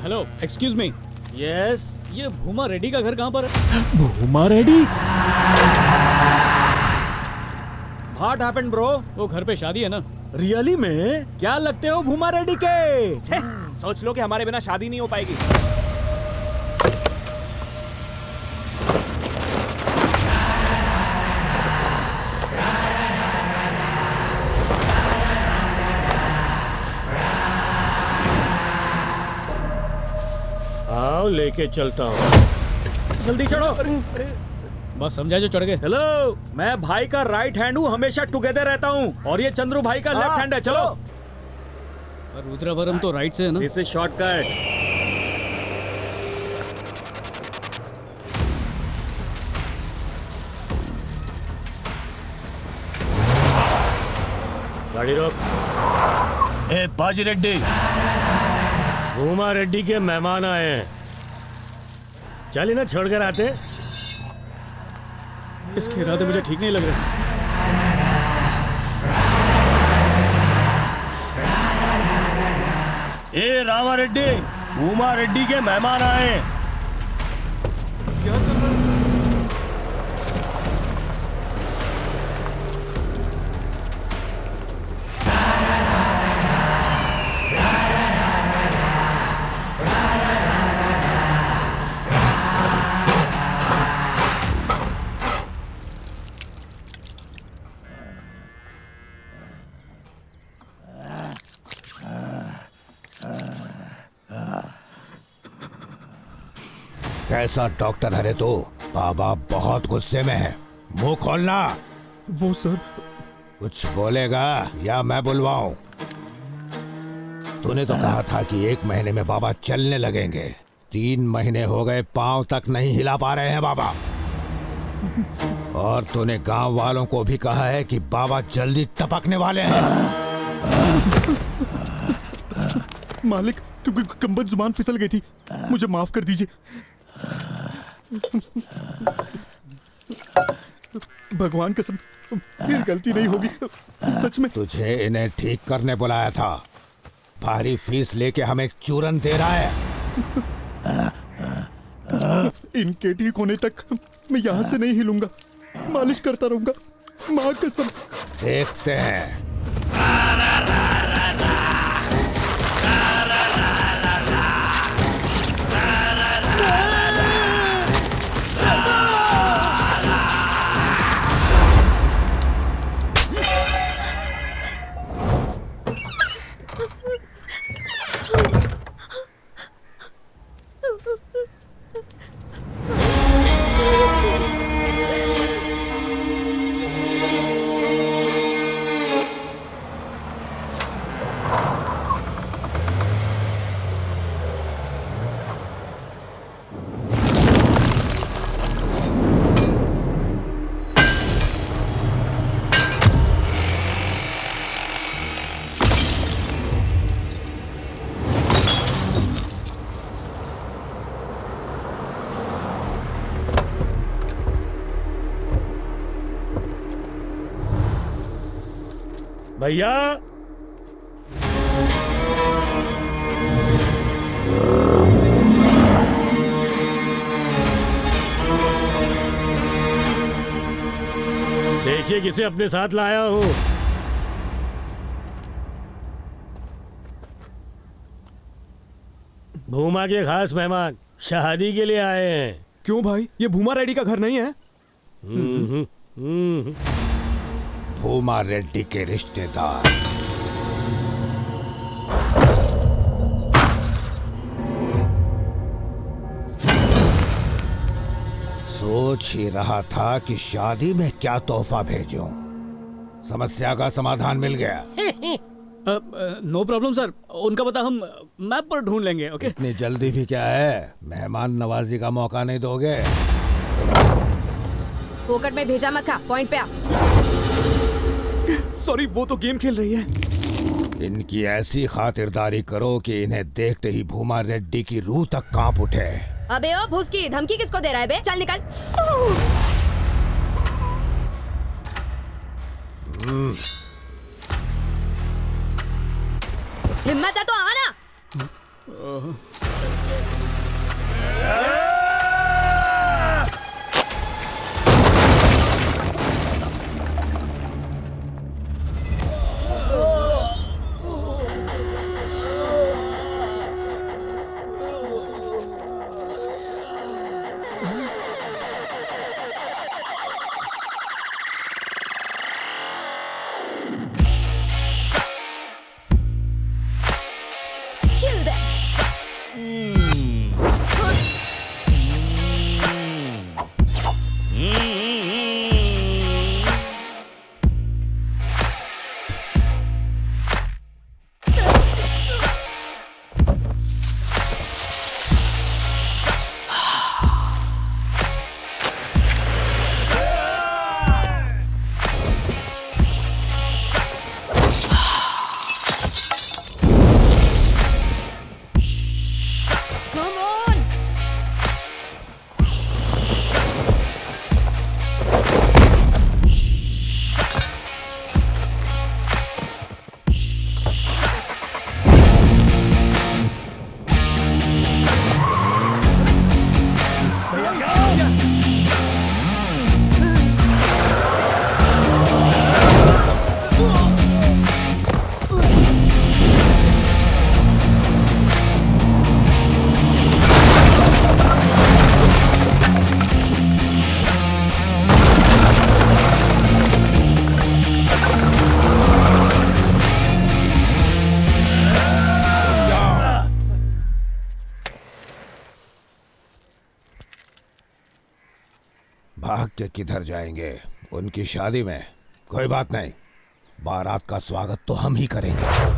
Hello, excuse me. Yes. ये भूमा रेड्डी का घर कहाँ पर है? भूमा रेड्डी? What happened bro? वो घर पे शादी है ना? रियली में? क्या लगते हो भूमा रेड्डी के? सोच लो कि हमारे बिना शादी नहीं हो पाएगी। आओ लेके चलता हूँ। जल्दी चढ़ो। बस समझा जो चढ़ गए। हेलो, मैं भाई का राइट हैंड हूँ, हमेशा टुगेदर रहता हूँ, और ये चंद्रू भाई का लेफ्ट हैंड है। चलो। और रुद्रवरम तो राइट से है ना? This is shortcut. गाड़ी रोक। ए बाजी रेड्डी, भूमा रेड्डी के मेहमान आए हैं, चल इन्हें छोड़कर आते। इसके इरादे मुझे ठीक नहीं लग रहे। ए रामा रेड्डी, भूमा रेड्डी के मेहमान आए हैं। क्या चल रहा है? कैसा डॉक्टर है रे तू? बाबा बहुत गुस्से में है, मुंह खोलना। वो सर। कुछ बोलेगा या मैं बुलवाऊं? तूने तो कहा था कि 1 महीने में बाबा चलने लगेंगे। 3 महीने हो गए, पांव तक नहीं हिला पा रहे हैं बाबा। और तूने गांव वालों को भी कहा है कि बाबा जल्दी टपकने वाले हैं। मालिक, क्योंकि कम्बद जुबान फिसल गई थी, मुझे माफ कर दीजिए। भगवान कसम, फिर गलती नहीं होगी, सच में। तुझे इन्हें ठीक करने बुलाया था, भारी फीस लेके हमें चूरन दे रहा है। इनके ठीक होने तक मैं यहाँ से नहीं हिलूंगा, मालिश करता रहूंगा, माँ कसम। देखते हैं। भैया, देखिए किसे अपने साथ लाया हूँ। भूमा के खास मेहमान शादी के लिए आए हैं। क्यों भाई, ये भूमा रेड्डी का घर नहीं है? भूमा रेड्डी के रिश्तेदार। सोच ही रहा था कि शादी में क्या तोहफा भेजूं। समस्या का समाधान मिल गया। नो प्रॉब्लम सर, उनका पता हम मैप पर ढूंढ लेंगे। ओके? इतनी जल्दी भी क्या है, मेहमान नवाजी का मौका नहीं दोगे? फोकट में भेजा मत खा, पॉइंट पे आ। सॉरी, वो तो गेम खेल रही है। इनकी ऐसी खातिरदारी करो कि इन्हें देखते ही भूमा रेड्डी की रूह तक कांप उठे। अबे ओ भूसकी, धमकी किसको दे रहा है बे? चल निकल। हिम्मत है तो आना। Kill them. Come on. भाग के किधर जाएंगे? उनकी शादी में कोई बात नहीं, बारात का स्वागत तो हम ही करेंगे।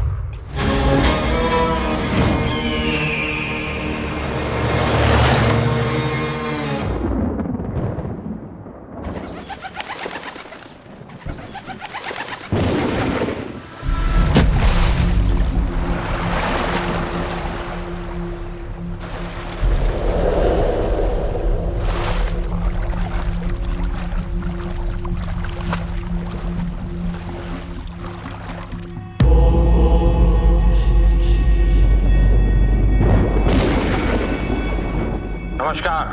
नमस्कार।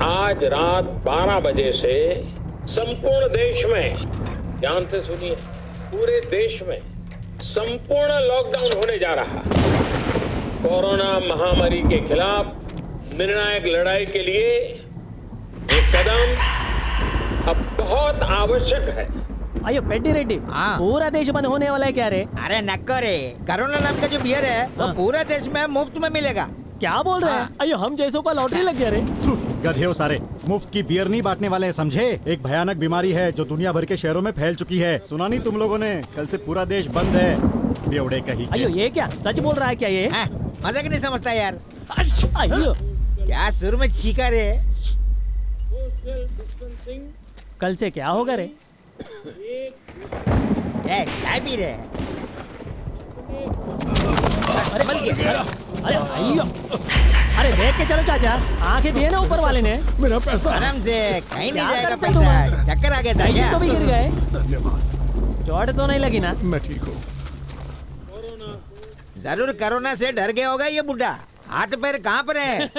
आज रात 12 बजे से संपूर्ण देश में, ध्यान से सुनिए, पूरे देश में संपूर्ण लॉकडाउन होने जा रहा है। कोरोना महामारी के खिलाफ निर्णायक लड़ाई के लिए ये कदम अब बहुत आवश्यक है। अयो पेड्डी रेड्डी, पूरा देश बंद होने वाला है क्या रे? अरे नक्को रे, कोरोना नाम का जो बियर है वो पूरा देश में मुफ्त में मिलेगा। क्या बोल रहे हैं? अयो हम जैसों का लॉटरी लग गया रे। गधे हो सारे, मुफ्त की बियर नहीं बांटने वाले हैं, समझे? एक भयानक बीमारी है जो दुनिया भर के शहरों में फैल चुकी है। सुना नहीं तुम लोगों ने? कल से पूरा देश बंद है। बेवड़े कहीं। अयो ये क्या सच बोल रहा है क्या ये? मजाक नहीं समझता यार। अयो क्या सुर में चीखा रे? कल से क्या होगा रे? क्या पी रहे? अरे अयो, अरे देख के चलो चाचा, आंखें दिए ना ऊपर वाले ने। मेरा पैसा आराम से, कहीं नहीं क्या जाएगा करते तुम? पैसा। चक्कर आ गया था पैसे क्या? तो भी गिर गए। धन्यवाद। चोट तो नहीं लगी ना? मैं ठीक हूँ। जरूर कोरोना से डर गया होगा ये बुढ़ा। हाथ पैर कहाँ पर है?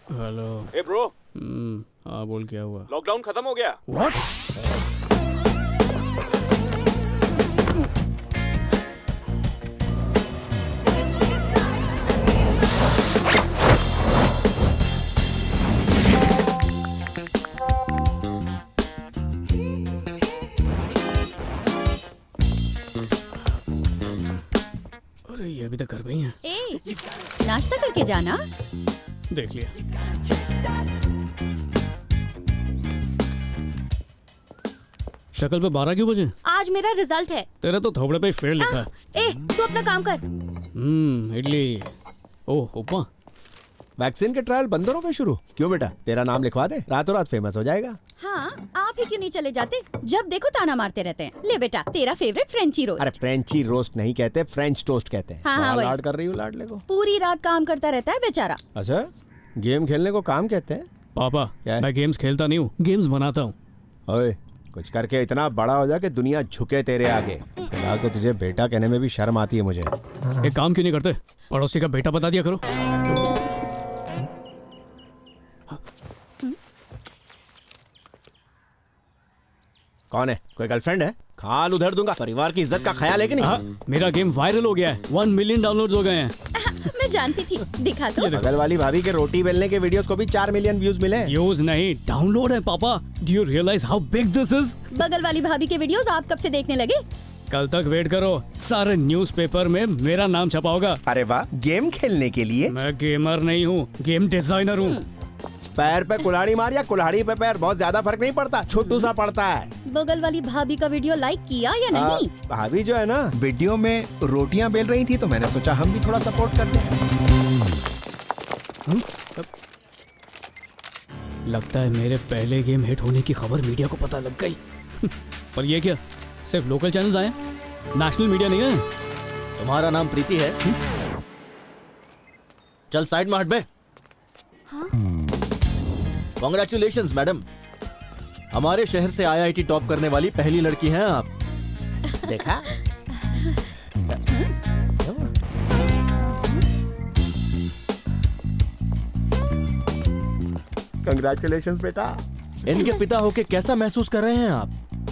हेलो। ए ब्रो, हाँ बोल, क्या हुआ? लॉकडाउन खत्म हो गया। व्हाट? अरे ये अभी तक घर में ही है। ए, नाश्ता करके जाना। देख लिया। शक्ल पे 12 क्यों बजे? आज मेरा रिजल्ट है। तेरा तो थोबड़े पे फेल लिखा है। ए, तू अपना काम कर। इडली। ओह, उपमा। वैक्सीन के ट्रायल 15 पे शुरू। क्यों बेटा, तेरा नाम लिखवा दे, रातों रात फेमस हो जाएगा। हाँ, आप ही क्यों नहीं चले जाते? जब देखो ताना मारते रहते हैं। ले बेटा, तेरा फेवरेट फ्रेंची रोस्ट। अरे फ्रेंची रोस्ट नहीं कहते, फ्रेंच टोस्ट कहते हैं। हाँ, बड़ा वही। लाड कर रही हूँ लाडले को। पूरी रात काम करता रहता है बेचारा। अच्छा, गेम खेलने को काम कहते हैं? पापा, क्या है? मैं गेम्स खेलता नहीं हूँ, गेम्स बनाता हूँ। ओए, कुछ करके इतना बड़ा हो जा कि दुनिया झुके तेरे आगे। फिलहाल तो तुझे बेटा कहने में भी शर्म आती है मुझे। एक काम क्यों नहीं करते, पड़ोसी का बेटा बता दिया करो। कौन है? कोई गर्लफ्रेंड है? खाल उधर दूंगा। परिवार की इज्जत का ख्याल है कि नहीं? मेरा गेम वायरल हो गया है, 1 मिलियन डाउनलोड्स हो गए हैं। मैं जानती थी। दिखा तो। बगल वाली भाभी के रोटी बेलने के वीडियोस को भी 4 मिलियन व्यूज मिले। व्यूज नहीं, डाउनलोड है पापा। Do you realise how big this is? बगल वाली भाभी के वीडियोस आप कब से देखने लगे? कल तक वेट करो, सारे न्यूज़पेपर में मेरा नाम छपा होगा। अरे वाह, गेम खेलने के लिए? मैं गेमर नहीं हूँ, गेम डिजाइनर हूँ। पैर पे कुल्हाड़ी मार या कुल्हाड़ी पे पैर, बहुत ज्यादा फर्क नहीं पड़ता, छोटू सा पड़ता है। बगल वाली भाभी का वीडियो लाइक किया या नहीं? भाभी जो है ना, वीडियो में रोटियां बेल रही थी तो मैंने सोचा हम भी थोड़ा सपोर्ट करते हैं। लगता है मेरे पहले गेम हिट होने की खबर मीडिया को पता लग गई। पर ये क्या, सिर्फ लोकल चैनल्स आए, नेशनल मीडिया नहीं है? तुम्हारा नाम प्रीति है? चल साइड में हट बे। कॉन्ग्रेचुलेशंस मैडम, हमारे शहर से आईआईटी टॉप करने वाली पहली लड़की हैं आप। देखा? कंग्रेचुलेशंस बेटा। इनके पिता होके कैसा महसूस कर रहे हैं आप?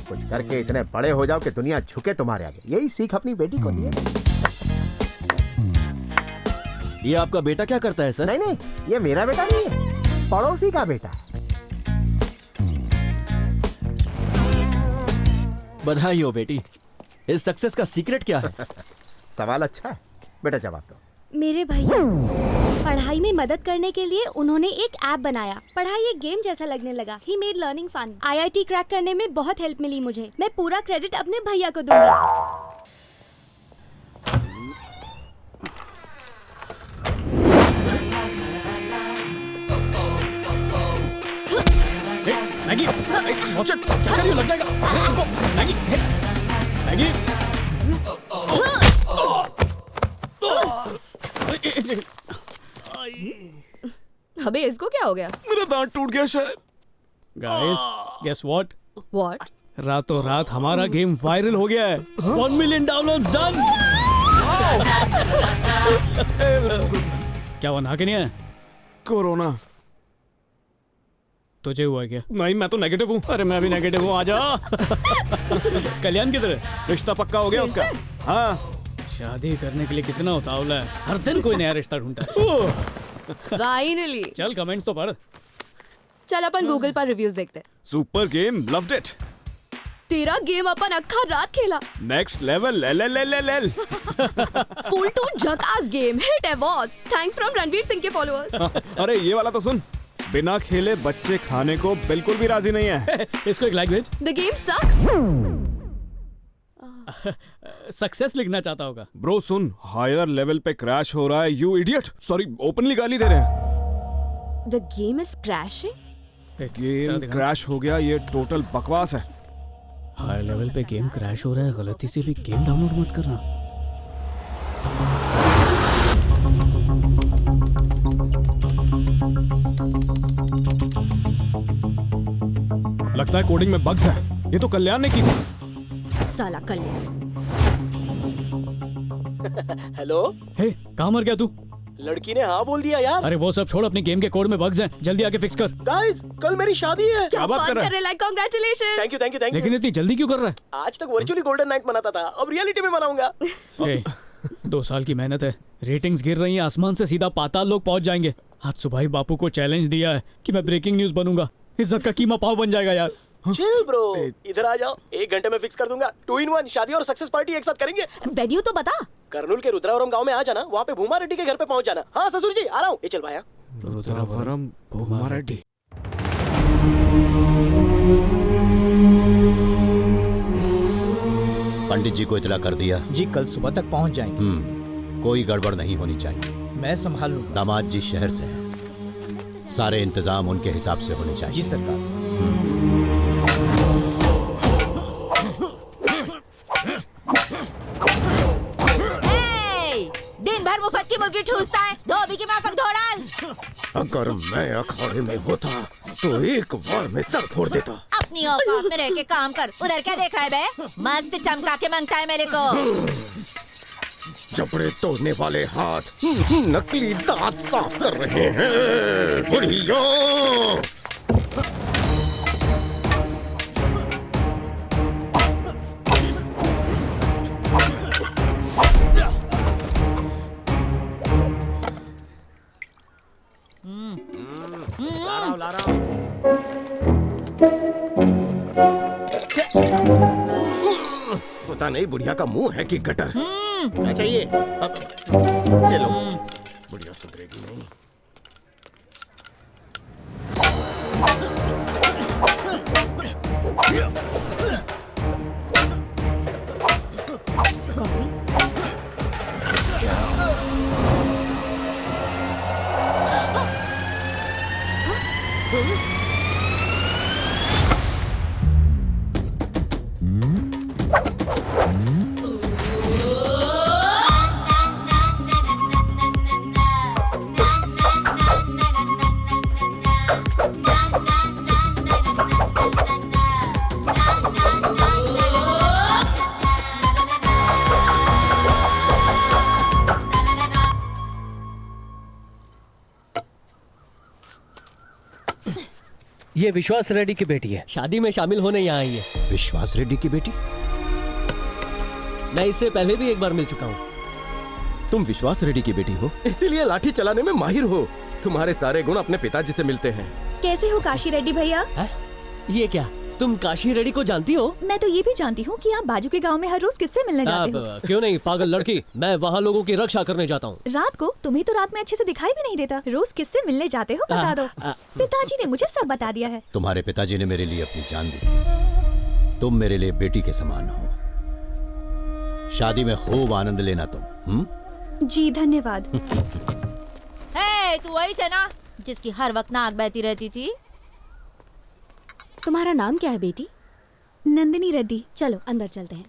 कुछ करके इतने बड़े हो जाओ कि दुनिया झुके तुम्हारे आगे। यही सीख अपनी बेटी को दी है। ये आपका बेटा क्या करता है सर? नहीं नहीं, ये मेरा बेटा नहीं है, पड़ोसी का बेटा। बधाई हो बेटी। इस सक्सेस का सीक्रेट क्या है? सवाल अच्छा है बेटा, जवाब दो। मेरे भैया पढ़ाई में मदद करने के लिए उन्होंने एक ऐप बनाया। पढ़ाई एक गेम जैसा लगने लगा। He made learning fun. IIT crack करने में बहुत हेल्प मिली मुझे। मैं पूरा क्रेडिट अपने भैया को दूंगी। मैगी, वॉच इट, क्या कर रही हो? लग जाएगा। रुको, मैगी, मैगी। अबे इसको क्या हो गया? मेरा दांत टूट गया शायद। Guys, guess what? व्हाट? रातों रात हमारा गेम वायरल हो गया है। 1 मिलियन डाउनलोड्स डन। क्या हुआ, नहा के नहीं आया? कोरोना। तुझे हुआ क्या? नहीं, मैं तो नेगेटिव हूँ। अरे मैं भी नेगेटिव हूँ, आजा। कल्याण किधर है? रिश्ता पक्का हो गया उसका। हाँ, शादी करने के लिए कितना उतावला है, हर दिन कोई नया रिश्ता ढूंढता है। फाइनली। चल कमेंट्स तो पढ़। चल अपन गूगल पर रिव्यूज देखते हैं। Super game, loved it. तेरा गेम अपन अक्खा रात खेला। Next level, L. Full to झकास गेम, हिट एवॉस। थैंक्स फ्रॉम रणवीर सिंह के फॉलोअर्स। अरे ये वाला तो सुन, बिना खेले बच्चे खाने को बिल्कुल भी राजी नहीं है। इसको एक लाइक भेज। The game sucks. सक्सेस लिखना चाहता होगा। ब्रो सुन, हायर लेवल पे क्रैश हो रहा है। यू इडियट, सॉरी ओपनली गाली दे रहे हैं। The game is crashing. Game crash हो गया, ये टोटल बकवास है। हाई लेवल पे गेम क्रैश हो रहा है, गलती से भी गेम डाउनलोड मत करना। लगता है कोडिंग में बग्स है। ये तो कल्याण ने की थी। साला कल्याण। हेलो। हे, कहाँ मर गया तू? लड़की ने हाँ बोल दिया यार। अरे वो सब छोड़, अपनी गेम के कोड में बग्स हैं, जल्दी आके फिक्स कर। गाइस कल मेरी शादी है। क्या बात कर रहे हैं? Congratulation. Thank you thank you thank you. लेकिन इतनी जल्दी क्यों कर रहा है? आज तक वर्चुअली गोल्डन नाइट मनाता था, अब रियलिटी में मनाऊंगा। 2 साल की मेहनत है, रेटिंग्स गिर रही हैं, आसमान से सीधा पाताल लोग पहुंच जाएंगे। आज सुबह ही बापू को चैलेंज दिया है कि मैं ब्रेकिंग न्यूज बनूंगा, इज्जत का कीमा पाव बन जाएगा यार। चिल ब्रो, इधर आ जाओ, 1 घंटे में फिक्स कर दूंगा। 2 in 1 शादी और सक्सेस पार्टी एक साथ करेंगे। वेन्यू तो बता। कर्नूल के रुद्रावरम गांव में आ जाना, वहाँ पे भूमा रेड्डी के घर पे पहुंच जाना। हाँ ससुर जी आ रहा हूँ। ये चल भाया। रुद्रावरम भूमा रेड्डी। पंडित जी को इतला कर दिया जी, कल सुबह तक पहुंच जाएंगे। कोई गड़बड़ नहीं होनी चाहिए। मैं संभाल लूंगा। दामाद जी शहर से हैं, सारे इंतजाम उनके हिसाब से होने चाहिए। जी सरकार। दिन भर मुफ्त की मुर्गी ठूसता है, धोबी की माफक धो डाल। अगर मैं अखाड़े में होता तो एक बार में सर फोड़ देता। अपनी औकात में रह के काम कर। उधर क्या देख रहा है बे? मस्त चमका के मांगता है मेरे को। जबड़े तोड़ने वाले हाथ नकली दांत साफ कर रहे हैं। बुढ़िया ला रहा हूँ। पता नहीं बुढ़िया का मुंह है कि गटर। क्या चाहिए? ये लो। बुढ़िया सुधरेगी नहीं। ये विश्वास रेड्डी की बेटी है, शादी में शामिल होने यहाँ आई है। विश्वास रेड्डी की बेटी? मैं इससे पहले भी एक बार मिल चुका हूँ। तुम विश्वास रेड्डी की बेटी हो, इसीलिए लाठी चलाने में माहिर हो। तुम्हारे सारे गुण अपने पिताजी से मिलते हैं। कैसे हो काशी रेड्डी भैया? ये क्या, तुम काशी रेड्डी को जानती हो? मैं तो ये भी जानती हूँ कि आप बाजू के गांव में हर रोज किससे मिलने जाते हो। क्यों नहीं पागल लड़की, मैं वहाँ लोगों की रक्षा करने जाता हूँ। रात को? तुम्हें तो रात में अच्छे से दिखाई भी नहीं देता। रोज किससे मिलने जाते हो बता दो। पिताजी ने मुझे सब बता दिया है। तुम्हारे पिताजी ने मेरे लिए अपनी जान दी। तुम मेरे लिए बेटी के समान हो। शादी में खूब आनंद लेना तुम। जी धन्यवाद। तू वही है ना जिसकी हर वक्त नाक बहती रहती थी? तुम्हारा नाम क्या है बेटी? नंदिनी रेड्डी। चलो अंदर चलते हैं।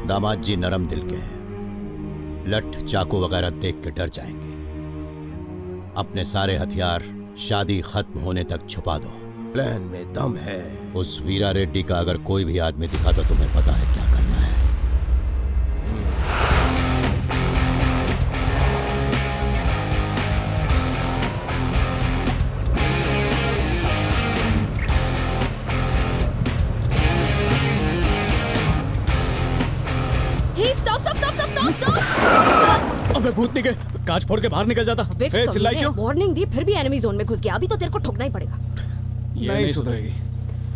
दामाद जी नरम दिल के हैं, लठ चाकू वगैरह देख के डर जाएंगे। अपने सारे हथियार शादी खत्म होने तक छुपा दो। प्लान में दम है। उस वीरा रेड्डी का अगर कोई भी आदमी दिखा तो तुम्हें पता है क्या करना है। अबे भूत निकल, कांच फोड़ के बाहर निकल जाता। चिल्लाई क्यों? वार्निंग दी फिर भी एनिमी जोन में घुस गया। अभी तो तेरे को ठोकना ही पड़ेगा। ये नहीं सुधरेगी।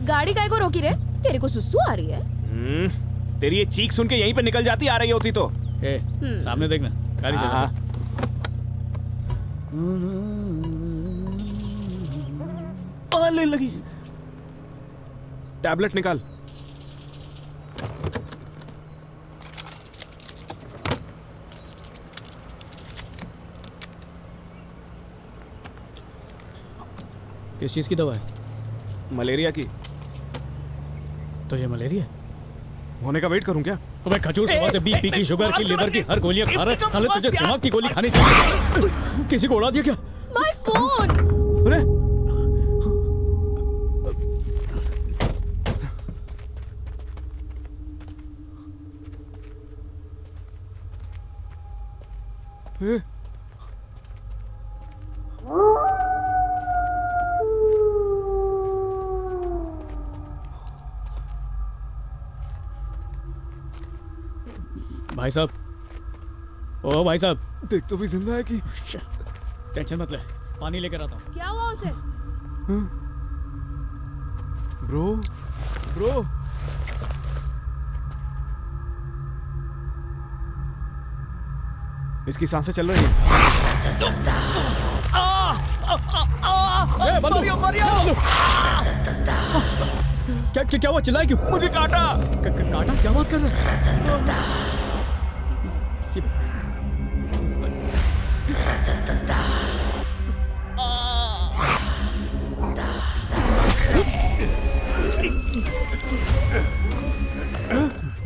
गाड़ी काय को रोकी रे? तेरे को सुसु आ रही है? तेरी ये चीख सुन के यहीं पे निकल जाती, आ रही होती तो। सामने देखना, गाड़ी चला। ले लगी। टैबलेट निकाल। किस चीज की दवा है? मलेरिया की। तो ये मलेरिया होने का वेट करूं क्या? अबे खजूर, सुबह से बीपी की, शुगर की, लिवर की हर गोलियां खा रहा है। साले तुझे दिमाग की गोली खानी चाहिए। किसी को उड़ा दिया क्या? My phone. अरे भाई साहब, ओ भाई साहब, देख तो भी जिंदा है कि। टेंशन मत ले, पानी लेकर आता हूँ। क्या हुआ उसे? ब्रो ब्रो इसकी सांसें चल रही हैं। क्या हुआ? चिल्लाए क्यों? मुझे काटा। काटा? क्या बात कर रहे हैं?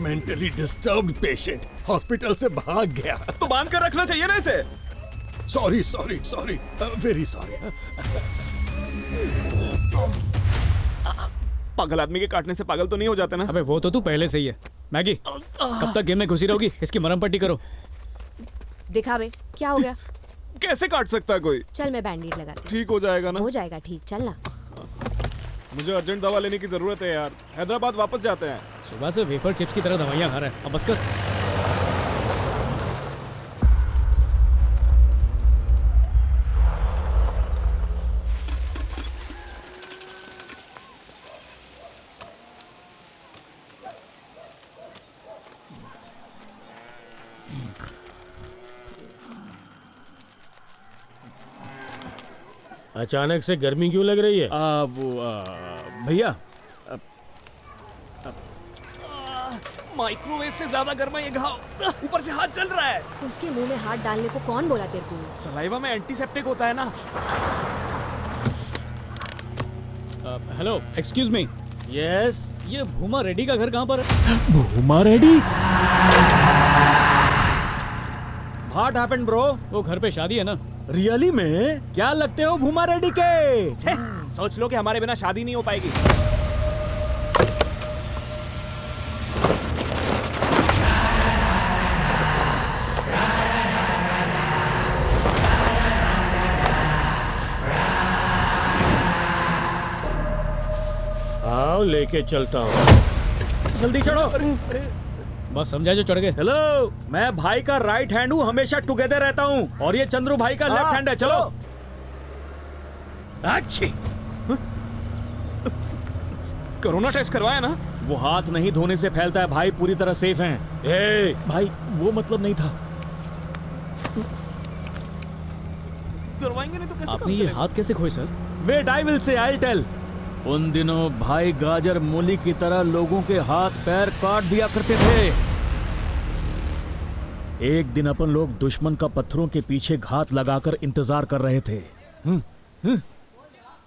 मेंटली डिस्टर्ब्ड पेशेंट हॉस्पिटल से भाग गया। तो बांध कर रखना चाहिए ना इसे। Sorry sorry sorry, very sorry. पागल आदमी के काटने से पागल तो नहीं हो जाते ना। अबे वो तो तू पहले से ही है। मैगी, कब तक गेम में घुसी रहोगी? इसकी मरहम पट्टी करो। दिखा बे, क्या हो गया? कैसे काट सकता है कोई? चल मैं बैंडेज लगाती हूँ। ठीक हो जाएगा ना? हो जाएगा ठीक, चल ना। मुझे अर्जेंट दवा लेने की जरूरत है यार। हैदराबाद वापस जाते हैं। सुबह से वेफर चिप्स की तरह दवाइयाँ खा रहा है। अब बस कर। अचानक से गर्मी क्यों लग रही है? भैया, माइक्रोवेव से ज्यादा गर्म है ये घाव। ऊपर से हाथ जल रहा है। उसके मुंह में हाथ डालने को कौन बोला तेरे को? सलाइवा में एंटीसेप्टिक होता है ना। Hello, excuse me. यस। ये भूमा रेड्डी का घर कहाँ पर है? भूमा रेड्डी? What happened bro? वो घर पे शादी है ना। रियली में? क्या लगते हो भूमा रेड्डी के? सोच लो कि हमारे बिना शादी नहीं हो पाएगी। आओ लेके चलता हूँ। जल्दी चढ़ो। बस समझा जो चढ़ गए। हेलो, मैं भाई का राइट हैंड हूँ, हमेशा टुगेदर रहता हूँ। और ये चंद्रू भाई का लेफ्ट हैंड है। चलो। अच्छी। कोरोना टेस्ट करवाया ना? वो हाथ नहीं धोने से फैलता है भाई, पूरी तरह सेफ हैं। भाई वो मतलब नहीं था। करवाएंगे नहीं तो कैसे? आपने ये हाथ कैसे खोए sir? Wait, I will say, I tell. उन दिनों भाई गाजर मूली की तरह लोगों के हाथ पैर काट दिया करते थे। एक दिन अपन लोग दुश्मन का पत्थरों के पीछे घात लगाकर इंतजार कर रहे थे।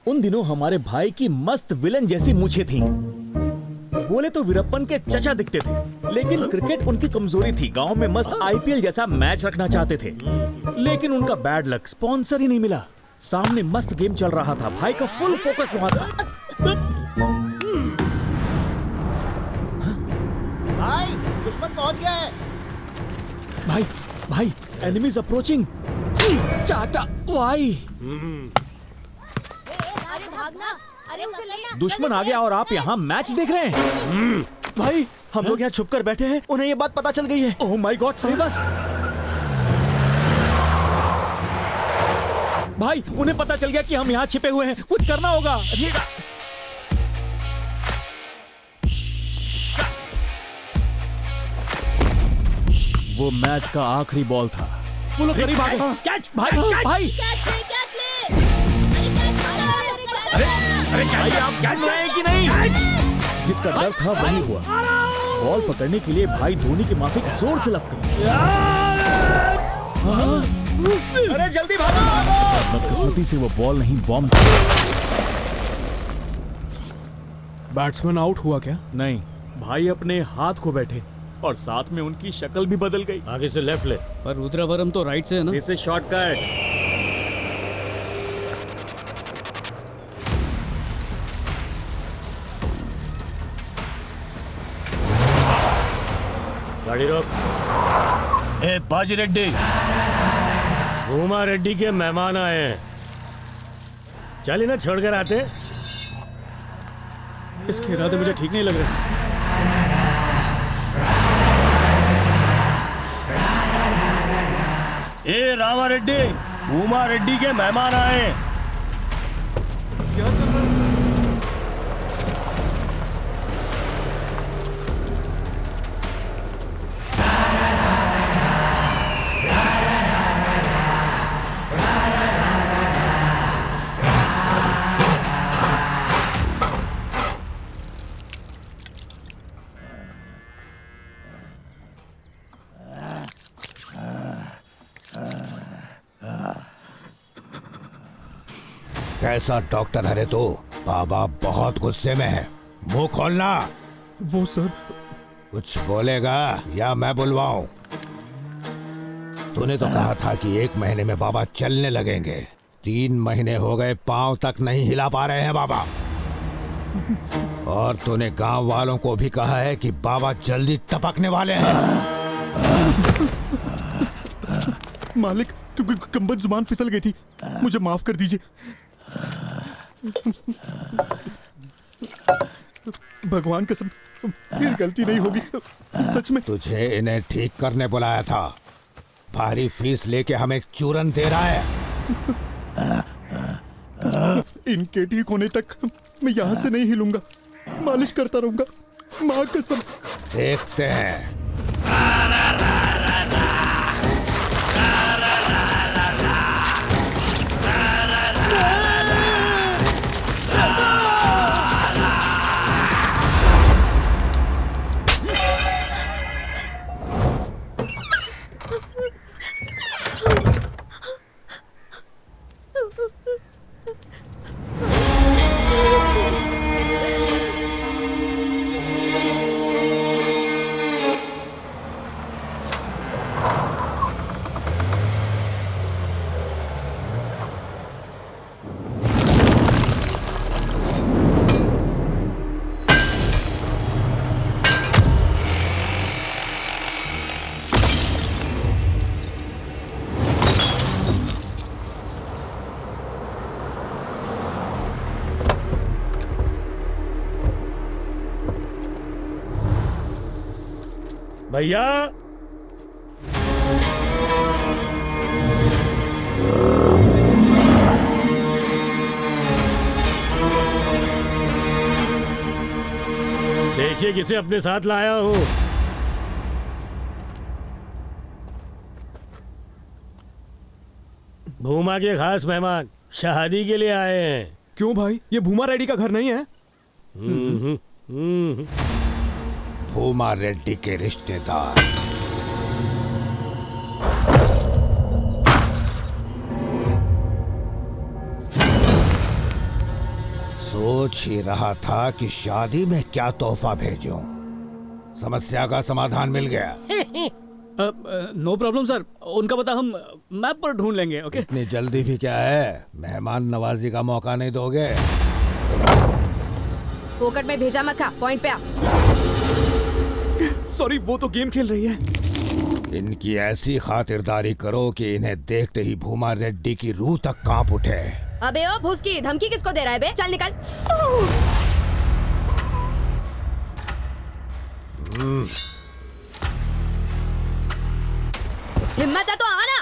उन दिनों हमारे भाई की मस्त विलन जैसी मूछें थीं। बोले तो वीरप्पन के चचा दिखते थे, लेकिन क्रिकेट उनकी कमजोरी थी। गांव में मस्त आईपीएल जैसा मैच रखना चाहते थे, लेकिन उनका बैड लक, स्पॉन्सर ही नहीं मिला। सामने मस्त गेम चल रहा था, भाई का फुल फोकस वहां था। भाई, दुश्मन पहुंच गया है। भाई भाई, एनिमीज अप्रोचिंग। चाटा वाई। अरे भागना, अरे उसे ले। दुश्मन आ गया और आप यहाँ मैच देख रहे हैं? भाई, हम लोग यहाँ छुप कर बैठे हैं, उन्हें ये बात पता चल गई है। Oh my God, save us. भाई, उन्हें पता चल गया कि हम यहाँ छिपे हुए हैं, कुछ करना होगा। वो मैच का आखिरी बॉल था। वो लोग करीब आ गए। कैच भाई, भाई। अरे भाई, आप कैच रहे हैं कि नहीं? जिसका डर था वही हुआ। बॉल पकड़ने के लिए भाई धोनी के माफिक जोर से लगते। अरे जल्दी भागो। बदकिस्मती से वो बॉल नहीं, बॉम्ब था। बैट्समैन आउट हुआ क्या? नहीं, भाई अपने हाथ को बैठे और साथ में उनकी शक्ल भी बदल गई। आगे से लेफ्ट ले। पर रुद्रवरम तो राइट से है ना? This is shortcut. गाड़ी रोक। ए बाजी रेड्डी, भूमा रेड्डी के मेहमान आए हैं, चलिए ना छोड़कर आते हैं। इसके इरादे मुझे ठीक नहीं लग रहे। ए रामा रेड्डी, भूमा रेड्डी के मेहमान आए। क्या चल रहा है? कैसा डॉक्टर है रे तू? बाबा बहुत गुस्से में है, मुंह खोलना। वो सर। कुछ बोलेगा या मैं बुलवाऊं? तूने तो कहा था कि 1 महीने में बाबा चलने लगेंगे। 3 महीने हो गए, पांव तक नहीं हिला पा रहे हैं बाबा। और तूने गांव वालों को भी कहा है कि बाबा जल्दी टपकने वाले हैं। मालिक, कम्बद जुबान फिसल गई थी, मुझे माफ कर दीजिए। भगवान कसम, फिर गलती नहीं होगी, सच में। तुझे इन्हें ठीक करने बुलाया था, भारी फीस लेके हमें चूरन दे रहा है। इनके ठीक होने तक मैं यहाँ से नहीं हिलूंगा, मालिश करता रहूंगा, माँ कसम। देखते हैं। भैया, देखिए किसे अपने साथ लाया हूं। भूमा के खास मेहमान शादी के लिए आए हैं। क्यों भाई, ये भूमा रेड्डी का घर नहीं है? भूमा रेड्डी के रिश्तेदार। सोच ही रहा था कि शादी में क्या तोहफा भेजूं। समस्या का समाधान मिल गया। नो प्रॉब्लम सर, उनका पता हम मैप पर ढूंढ लेंगे। ओके। इतनी जल्दी भी क्या है, मेहमान नवाजी का मौका नहीं दोगे? फोकट में भेजा मत खा, पॉइंट पे आ। सॉरी, वो तो गेम खेल रही है। इनकी ऐसी खातिरदारी करो कि इन्हें देखते ही भूमा रेड्डी की रूह तक कांप उठे। अबे ओ भूसकी, धमकी किसको दे रहा है बे? चल निकल। हिम्मत है तो आना।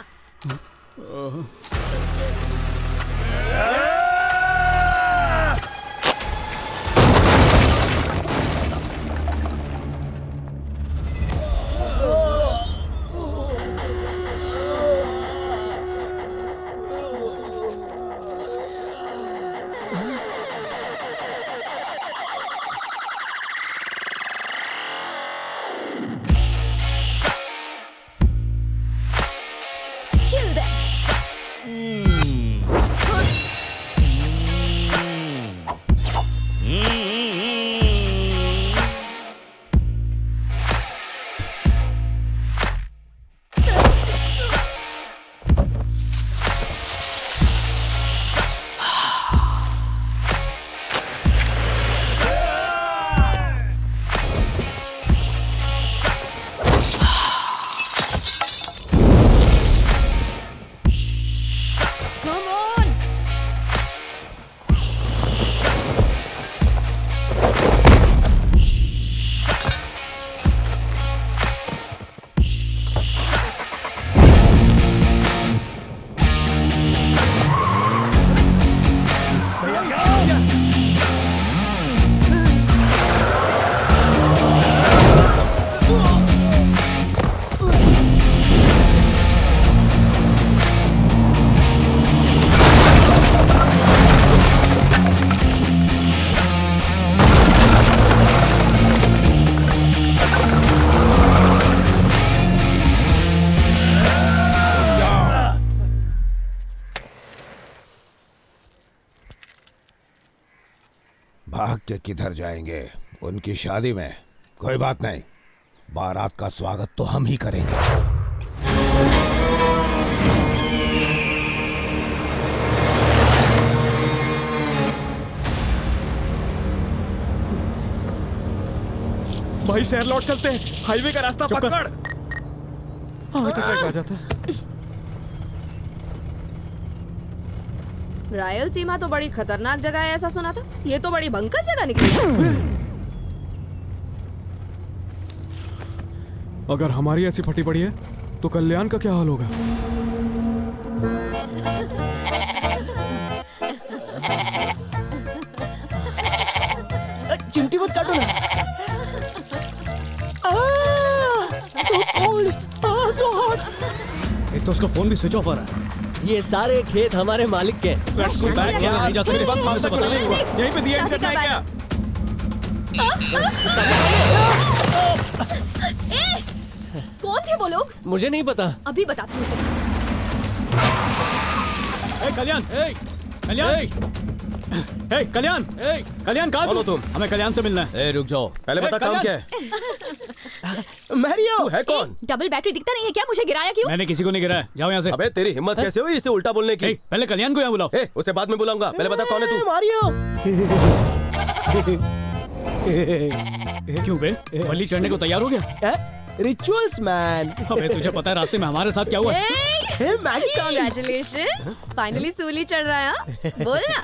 भाग के किधर जाएंगे? उनकी शादी में कोई बात नहीं, बारात का स्वागत तो हम ही करेंगे। भाई शहर लौट चलते हैं, हाईवे का रास्ता पकड़। हार्ट अटैक आ जाता है। रायलसीमा तो बड़ी खतरनाक जगह है ऐसा सुना था, ये तो बड़ी भयंकर जगह निकली। अगर हमारी ऐसी फटी पड़ी है तो कल्याण का क्या हाल होगा? चिमटी मत काटो ना। एक तो उसका फोन भी स्विच ऑफ आ रहा है। ये सारे खेत हमारे मालिक के। नहीं जा सकते, यहीं पे दिया करना है क्या? कौन थे वो लोग? मुझे नहीं पता। अभी बताती हूँ उसे। कल्याण, कल्याण, कल्याण कहाँ कौन हो तुम? हमें कल्याण से मिलना है। रुक जाओ, पहले बता काम क्या है। मैरियो है कौन? डबल बैटरी दिखता नहीं है क्या? मुझे गिराया क्यों? मैंने किसी को नहीं गिराया, जाओ यहाँ से। अबे तेरी हिम्मत कैसे हुई इसे उल्टा बोलने की? पहले कल्याण को यहाँ बुलाओ। उसे बाद में बुलाऊंगा, पहले बता कौन है तू? मारियो। क्यों बे, बल्ली चढ़ने को तैयार हो गया? Rituals man. अबे तुझे पता है रास्ते में हमारे साथ क्या हुआ? कांग्रेचुलेशन, फाइनली सूली चढ़ रहा है। बोल ना।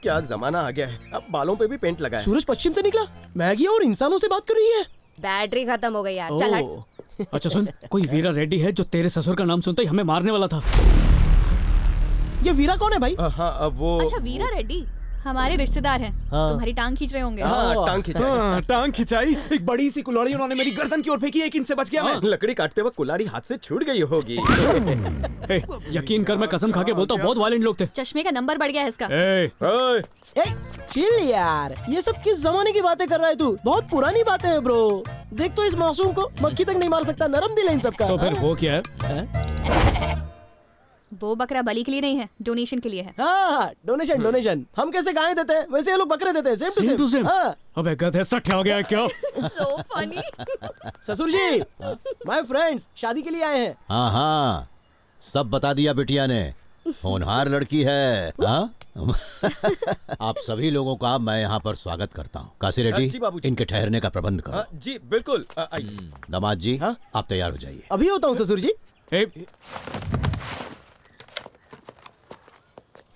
क्या जमाना आ गया है, अब बालों पे भी पेंट लगा है। सूरज पश्चिम से निकला, मैगी और इंसानों से बात कर रही है। बैटरी खत्म हो गई यार, चल हट। अच्छा सुन, कोई वीरा रेड्डी है जो तेरे ससुर का नाम सुनते ही हमें मारने वाला था। ये वीरा कौन है भाई? हाँ अब वो। अच्छा वीरा रेड्डी हमारे रिश्तेदार हैं। हाँ। तुम्हारी टांग खींच रहे होंगे। हाँ, टांग खिंचाई। टांग खिंचाई। एक बड़ी सी कुल्हाड़ी उन्होंने मेरी गर्दन की ओर फेंकी, एक इनसे बच गया मैं। लकड़ी काटते वक्त कुल्हाड़ी हाथ से छूट गई होगी। यकीन कर, मैं कसम खा के बोलता हूँ बहुत वायलेंट लोग थे। चश्मे का नंबर बढ़ गया है इसका। चिल यार, ये सब किस जमाने की बातें कर रहा है तू? बहुत पुरानी बातें हैं ब्रो। देख तो इस मासूम को, मक्खी तक नहीं मार सकता, नरम दिल है इन सबका। तो फिर वो क्या है? वो बकरा बलि के लिए नहीं है, डोनेशन के लिए है। हाँ, डोनेशन डोनेशन। हम कैसे गाय देते हैं वैसे ये लोग बकरे देते हैं, सेम टू सेम। अबे गधे, सट्टा हो गया है क्या? So funny। ससुर जी, माय फ्रेंड्स शादी के लिए आए हैं। हाँ हाँ, सब बता दिया बिटिया ने, होनहार लड़की है। हाँ? आप सभी लोगों का मैं यहाँ पर स्वागत करता हूँ। काशी रेड्डी, इनके ठहरने का प्रबंध करो। जी बिल्कुल। दामाद जी, आप तैयार हो जाइए। अभी होता हूँ ससुर जी।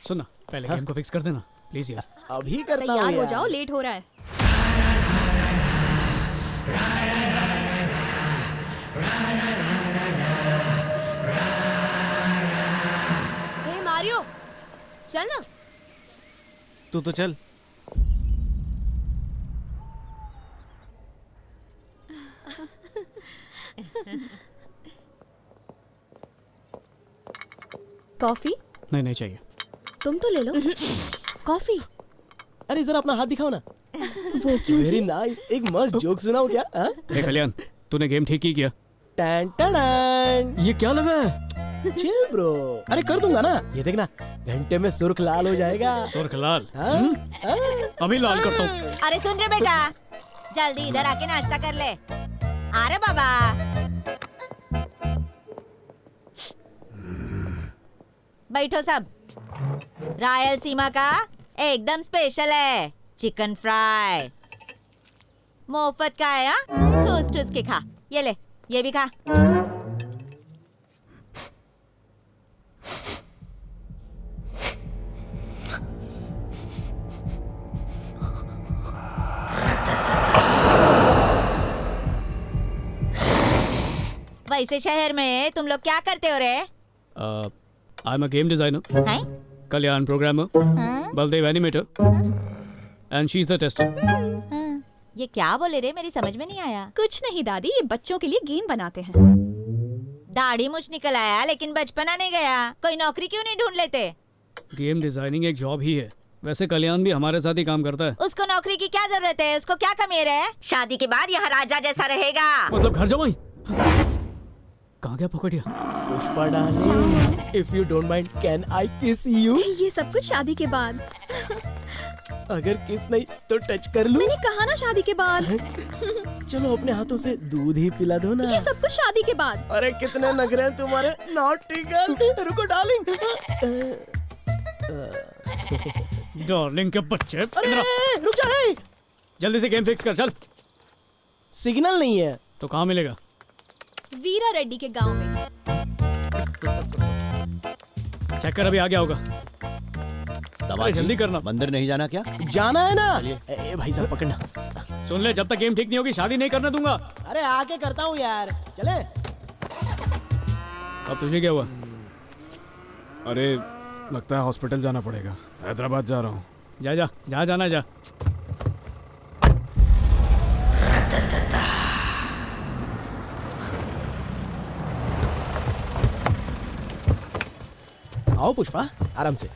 सुनना, पहले गेम को फिक्स कर देना प्लीज यार। अभी करता हूँ। तैयार हो जाओ, लेट हो रहा है। हे मारियो, चल ना। तू तो चल। कॉफी? नहीं चाहिए। तुम तो ले लो। कॉफी। अरे जरा अपना हाथ दिखाओ ना। वो क्यों? Very nice. एक मस्त जोक सुनाओ क्या? कल्याण, तूने गेम ठीक ही किया। टन टन। ये क्या लगा है? Chill bro. अरे कर दूंगा ना, ये देखना घंटे में सुर्ख लाल हो जाएगा। सुर्ख लाल? अभी लाल करता हूँ। अरे सुन रे बेटा, जल्दी इधर आके नाश्ता कर ले। अरे बाबा, बैठो सब। रायलसीमा का एकदम स्पेशल है चिकन फ्राई। मुफ्त का है। ठूस ठूस के खा। ये ले, ये भी खा। वैसे शहर में तुम लोग क्या करते हो रे? I am a game designer, Kalyan programmer, Baldev animator, and she is the tester. ये क्या बोले रे? मेरी समझ में नहीं आया। कुछ नहीं दादी, ये बच्चों के लिए गेम बनाते हैं। दाढ़ी मुछ निकल आया लेकिन बचपना नहीं गया। कोई नौकरी क्यों नहीं ढूंढ लेते? गेम डिजाइनिंग एक जॉब ही है। वैसे कल्याण भी हमारे साथ ही काम करता है। उसको नौकरी की क्या जरूरत है? उसको क्या कमी है? शादी के बाद यहाँ राजा जैसा रहेगा। मतलब घर जमाई? कहाँ गया पकड़िया? Pushpa darling, if you don't mind can I kiss you? ये सब कुछ शादी के बाद। अगर किस नहीं तो टच कर लूं। मैंने कहा ना शादी के बाद। चलो अपने हाथों से दूध ही पिला दो ना। ये सब कुछ शादी के बाद। अरे कितने नखरे हैं तुम्हारे नॉटी गर्ल। रुको डार्लिंग। डार्लिंग के बच्चे। अरे रुक जा। जल्दी से गेम फिक्स कर चल। सिग्नल नहीं है तो कहाँ मिलेगा? वीरा रेड्डी के गांव में। चेक कर, अभी आ गया होगा। दवा जल्दी करना। मंदिर नहीं जाना क्या? जाना है ना। भाई साहब पकड़ना। सुन ले, जब तक गेम ठीक नहीं होगी शादी नहीं करने दूंगा। अरे आके करता हूँ यार, चले। अब तुझे क्या हुआ? अरे लगता है हॉस्पिटल जाना पड़ेगा। हैदराबाद जा रहा हूँ। जा जा, जहाँ जाना जा। आओ पुष्पा, आराम से।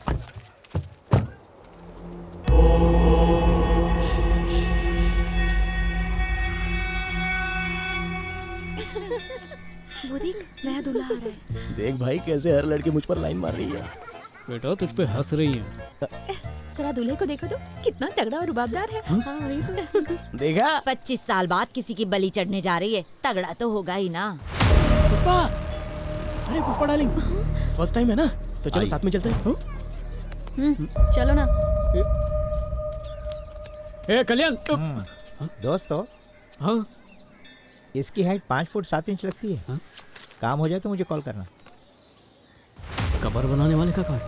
वो देख, नया दूल्हा आ रहा है। देख भाई कैसे हर लड़की मुझ पर लाइन मार रही है। बेटा तुझ पे हंस रही है। सरा दूल्हे को देखो तो कितना तगड़ा और रुबाबदार है। हाँ, वही तो। देखा? 25 साल बाद किसी की बलि चढ़ने जा रही है, तगड़ा तो होगा ही ना। पुष्पा, अरे पुष्पा डार्लिंग, फर्स्ट टाइम है ना, तो चलो साथ में चलते हैं। चलो ना। ए कल्याण। दोस्तों, हाँ इसकी हाइट 5 फुट 7 इंच लगती है। काम हो जाए तो मुझे कॉल करना। कबर बनाने वाले का कार्ड।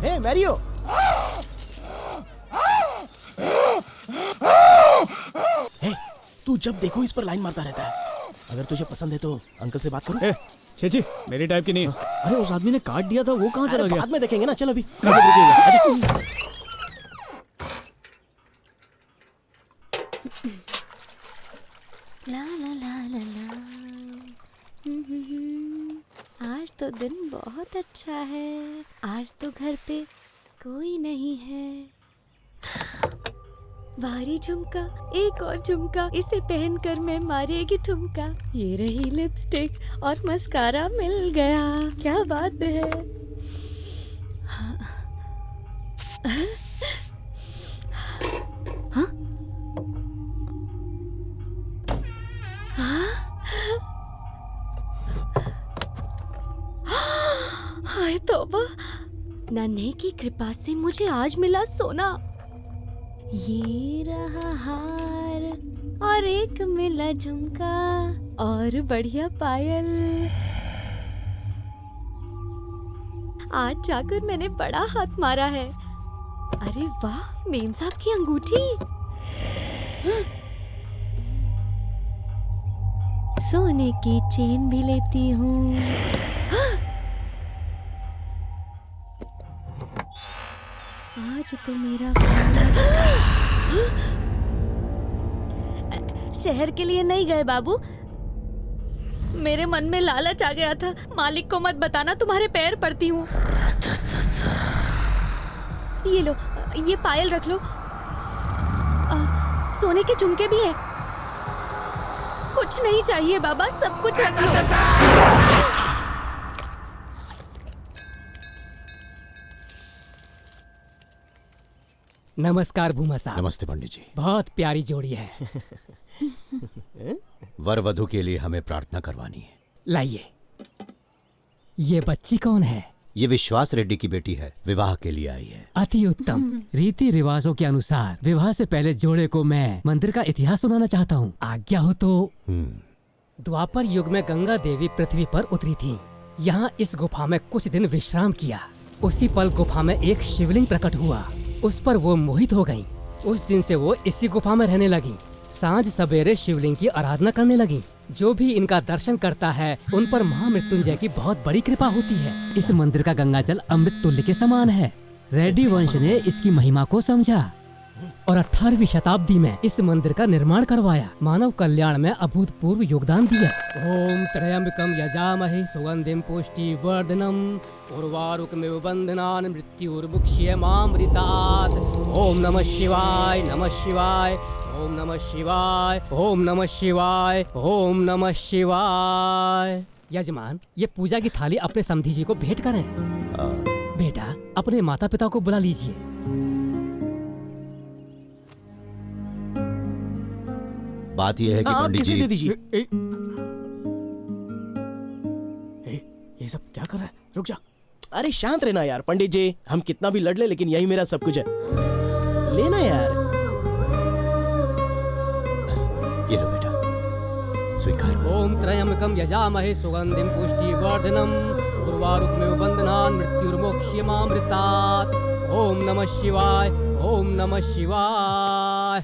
ए मैरियो। तू जब देखो इस पर लाइन मारता रहता है। अगर तुझे पसंद है तो अंकल से बात करो। छी मेरी टाइप की नहीं। अरे उस आदमी ने कार्ड दिया था, वो कहाँ चला गया? बाद में देखेंगे ना, चल अभी। ला ला ला ला ला। आज तो दिन बहुत अच्छा है। आज तो घर पे कोई नहीं है। भारी झुमका, एक और झुमका, इसे पहनकर मैं मारेगी ठुमका। ये रही लिपस्टिक और मस्कारा मिल गया, क्या बात है। हाँ? हाय तौबा, नन्हे की कृपा से मुझे आज मिला सोना। ये रहा हार और एक मिला झुमका और बढ़िया पायल। आज जाकर मैंने बड़ा हाथ मारा है। अरे वाह, मेम साहब की अंगूठी। सोने की चेन भी लेती हूँ। आज तो मेरा शहर के लिए नहीं गए बाबू, मेरे मन में लालच आ गया था। मालिक को मत बताना, तुम्हारे पैर पड़ती हूँ। ये लो, ये पायल रख लो। सोने के झुमके भी हैं। कुछ नहीं चाहिए बाबा, सब कुछ रख लो। नमस्कार भूमा साहब। नमस्ते पंडित जी। बहुत प्यारी जोड़ी है। वर वधु के लिए हमें प्रार्थना करवानी है। लाइए। ये बच्ची कौन है? ये विश्वास रेड्डी की बेटी है, विवाह के लिए आई है। अति उत्तम। रीति रिवाजों के अनुसार विवाह से पहले जोड़े को मैं मंदिर का इतिहास सुनाना चाहता हूँ, आज्ञा हो तो। द्वापर युग में गंगा देवी पृथ्वी पर उतरी थी। यहाँ इस गुफा में कुछ दिन विश्राम किया। उसी पल गुफा में एक शिवलिंग प्रकट हुआ। उस पर वो मोहित हो गईं। उस दिन से वो इसी गुफा में रहने लगी। सांझ सवेरे शिवलिंग की आराधना करने लगी। जो भी इनका दर्शन करता है उन पर महामृत्युंजय की बहुत बड़ी कृपा होती है। इस मंदिर का गंगाजल अमृत तुल्य के समान है। रेड्डी वंश ने इसकी महिमा को समझा और 18वीं शताब्दी में इस मंदिर का निर्माण करवाया। मानव कल्याण में अभूतपूर्व योगदान दिया। ओम त्र्यंबकम यजामहे सुगंधिम पुष्टिवर्धनम उर्वारुकमिव बन्धनान् मृत्युर्मुक्षयमामृतात्। ओम नमः शिवाय, नमः शिवाय, ओम नमः शिवाय, ओम नमः शिवाय, ओम नमः शिवाय। यजमान, ये पूजा की थाली अपने समधी जी को भेंट करें। बेटा, अपने माता पिता को बुला लीजिए। बात यह है कि पंडित जी दे दीजिए। ये सब क्या कर रहा है? रुक जा। अरे शांत रहना यार पंडित जी, हम कितना भी लड़ ले लेकिन यही मेरा सब कुछ है। लेना यार। ये लो बेटा, स्वीकार करो। ओम त्रयंबकम यजामहे सुगंधिम पुष्टिवर्धनम उर्वारुकमेव बन्धनान् मृत्युर्मोक्ष्यमामृतात्। ओम नमः शिवाय, ओम नमः शिवाय।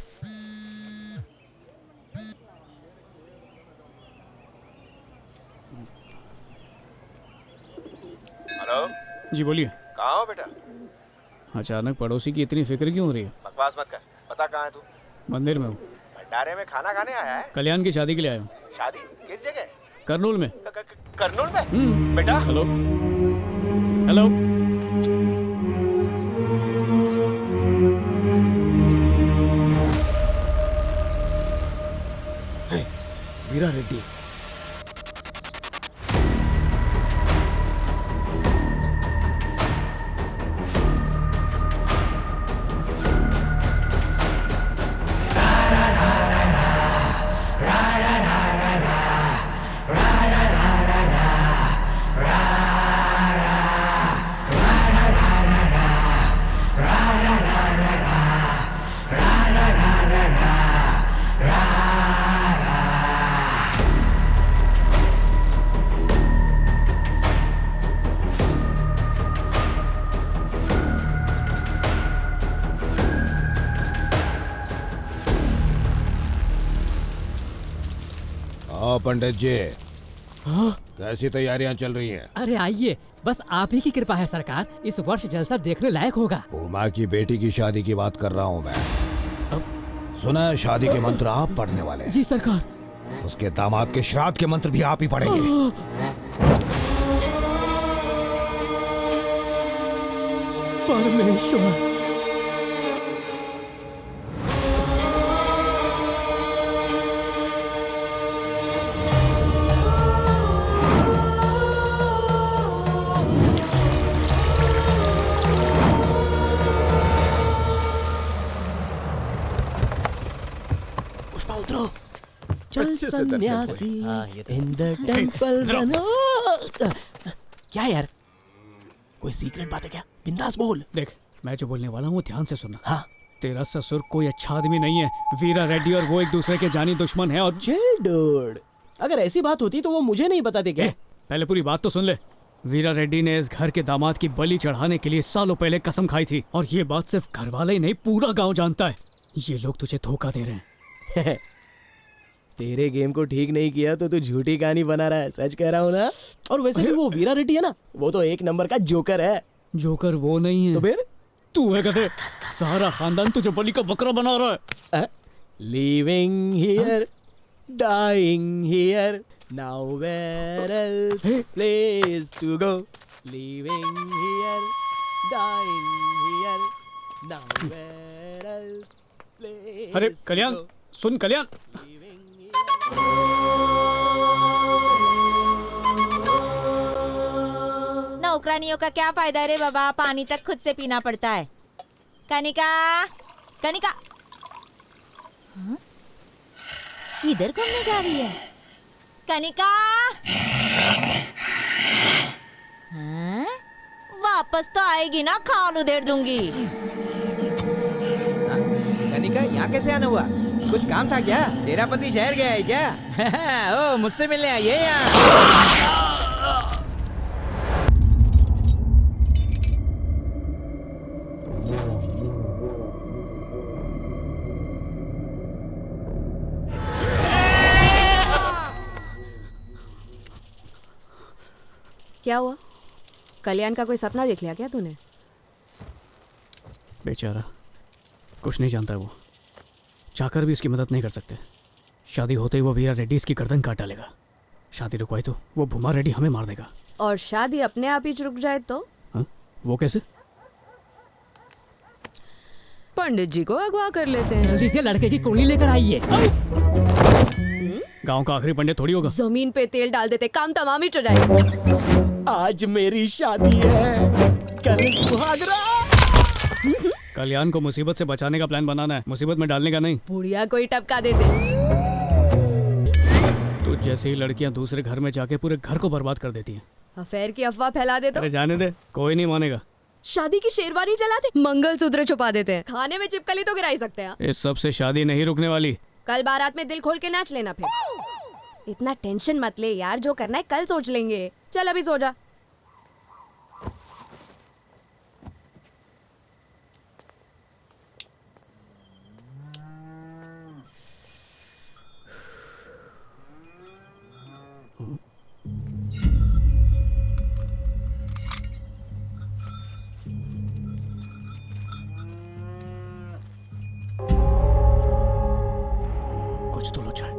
हेलो जी बोलिए। कहाँ हो बेटा? अचानक पड़ोसी की इतनी फिक्र क्यों हो रही है? बकवास मत कर, बता कहाँ है तू? मंदिर में हूँ। भंडारे में खाना खाने आया है? कल्याण की शादी के लिए आया हूँ। शादी किस जगह? करनूल में। करनूल में? बेटा हेलो हेलो। वीरा रेड्डी। पंडित जी, कैसी तैयारियां चल रही हैं? अरे आइए, बस आप ही की कृपा है सरकार। इस वर्ष जलसा देखने लायक होगा। उमा की बेटी की शादी की बात कर रहा हूँ मैं। सुना है शादी के मंत्र आप पढ़ने वाले हैं। जी सरकार। उसके दामाद के श्राद्ध के मंत्र भी आप ही पढ़ेंगे। परमेश्वर। चल सन्यासी इन द टेंपल बनो। क्या यार, कोई सीक्रेट बात है क्या? बिंदास बोल। देख, मैं जो बोलने वाला हूँ ध्यान से सुनना। हाँ, तेरा ससुर कोई अच्छा आदमी नहीं है। वीरा रेड्डी और वो एक दूसरे के जानी दुश्मन है। और चिल डूड, अगर ऐसी बात होती तो वो मुझे नहीं बताते क्या? पहले पूरी बात तो सुन ले। वीरा रेड्डी ने इस घर के दामाद की बलि चढ़ाने के लिए सालों पहले कसम खाई थी, और ये बात सिर्फ घर वाले ही नहीं पूरा गांव जानता है। ये लोग तुझे धोखा दे रहे हैं। तेरे गेम को ठीक नहीं किया तो तू झूठी कहानी बना रहा है, सच कह रहा हूँ ना। और वैसे भी वो वीरा रेड्डी है ना, वो तो एक नंबर का जोकर है। जोकर वो नहीं है तो फिर तू है। कहते सारा खानदान तुझे बलि का बकरा बना रहा है। Living here dying here now where else place to go. Living here dying here now where else place. अरे कल्याण सुन, कल्याण। नौकरानियों का क्या फायदा रे बाबा, पानी तक खुद से पीना पड़ता है। कनिका, कनिका, किधर घूमने जा रही है? कनिका, हाँ? वापस तो आएगी ना, खाल उधेड़ दूंगी। कनिका, यहाँ कैसे आना हुआ? कुछ काम था क्या? तेरा पति शहर गया है क्या? ओ, मुझसे मिलने आई है यहाँ। क्या हुआ? कल्याण का कोई सपना देख लिया क्या तूने? बेचारा कुछ नहीं जानता है वो। चाहकर भी उसकी मदद नहीं कर सकते। शादी होते ही वो वीरा रेड्डी इसकी गर्दन काट डालेगा। शादी रुकवाई तो वो भूमा रेड्डी हमें मार देगा। और शादी अपने आप ही रुक जाए तो? हा? वो कैसे? पंडित जी को अगवा कर लेते हैं। जल्दी से लड़के की कुंडली लेकर आइए। गांव का आखिरी पंडित थोड़ी होगा। जमीन पे तेल डाल देते, काम तमाम ही टुटाई। आज मेरी शादी है, कल सुहागरा। कल्याण को मुसीबत से बचाने का प्लान बनाना है, मुसीबत में डालने का नहीं। बुढ़िया कोई टपका देते। तो जैसे ही लड़कियां दूसरे घर में जाके पूरे घर को बर्बाद कर देती हैं। अफेयर की अफवाह फैला दे तो। अरे जाने दे, कोई नहीं मानेगा। शादी की शेरवानी जलाते, मंगलसूत्र छुपा देते हैं, खाने में चिपकली तो गिरा ही सकते हैं। इस सब से शादी नहीं रुकने वाली। कल बारात में दिल खोल के नाच लेना फिर। इतना टेंशन मत ले यार, जो करना है कल सोच लेंगे। चल अभी सो जा। कुछ तो लो चाय।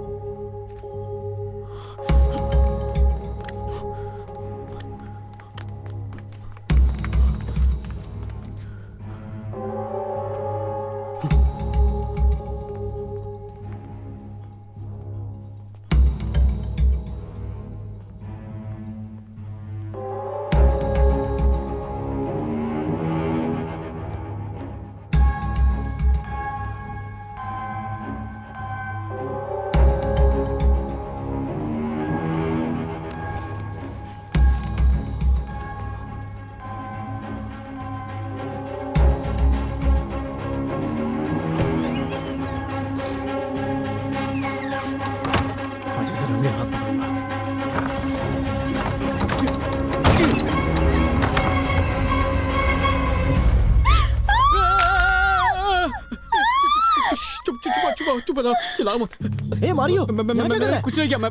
चुप बताओ, चिल्लाओ मत। हे मारियो, मैं कुछ नहीं किया। मैं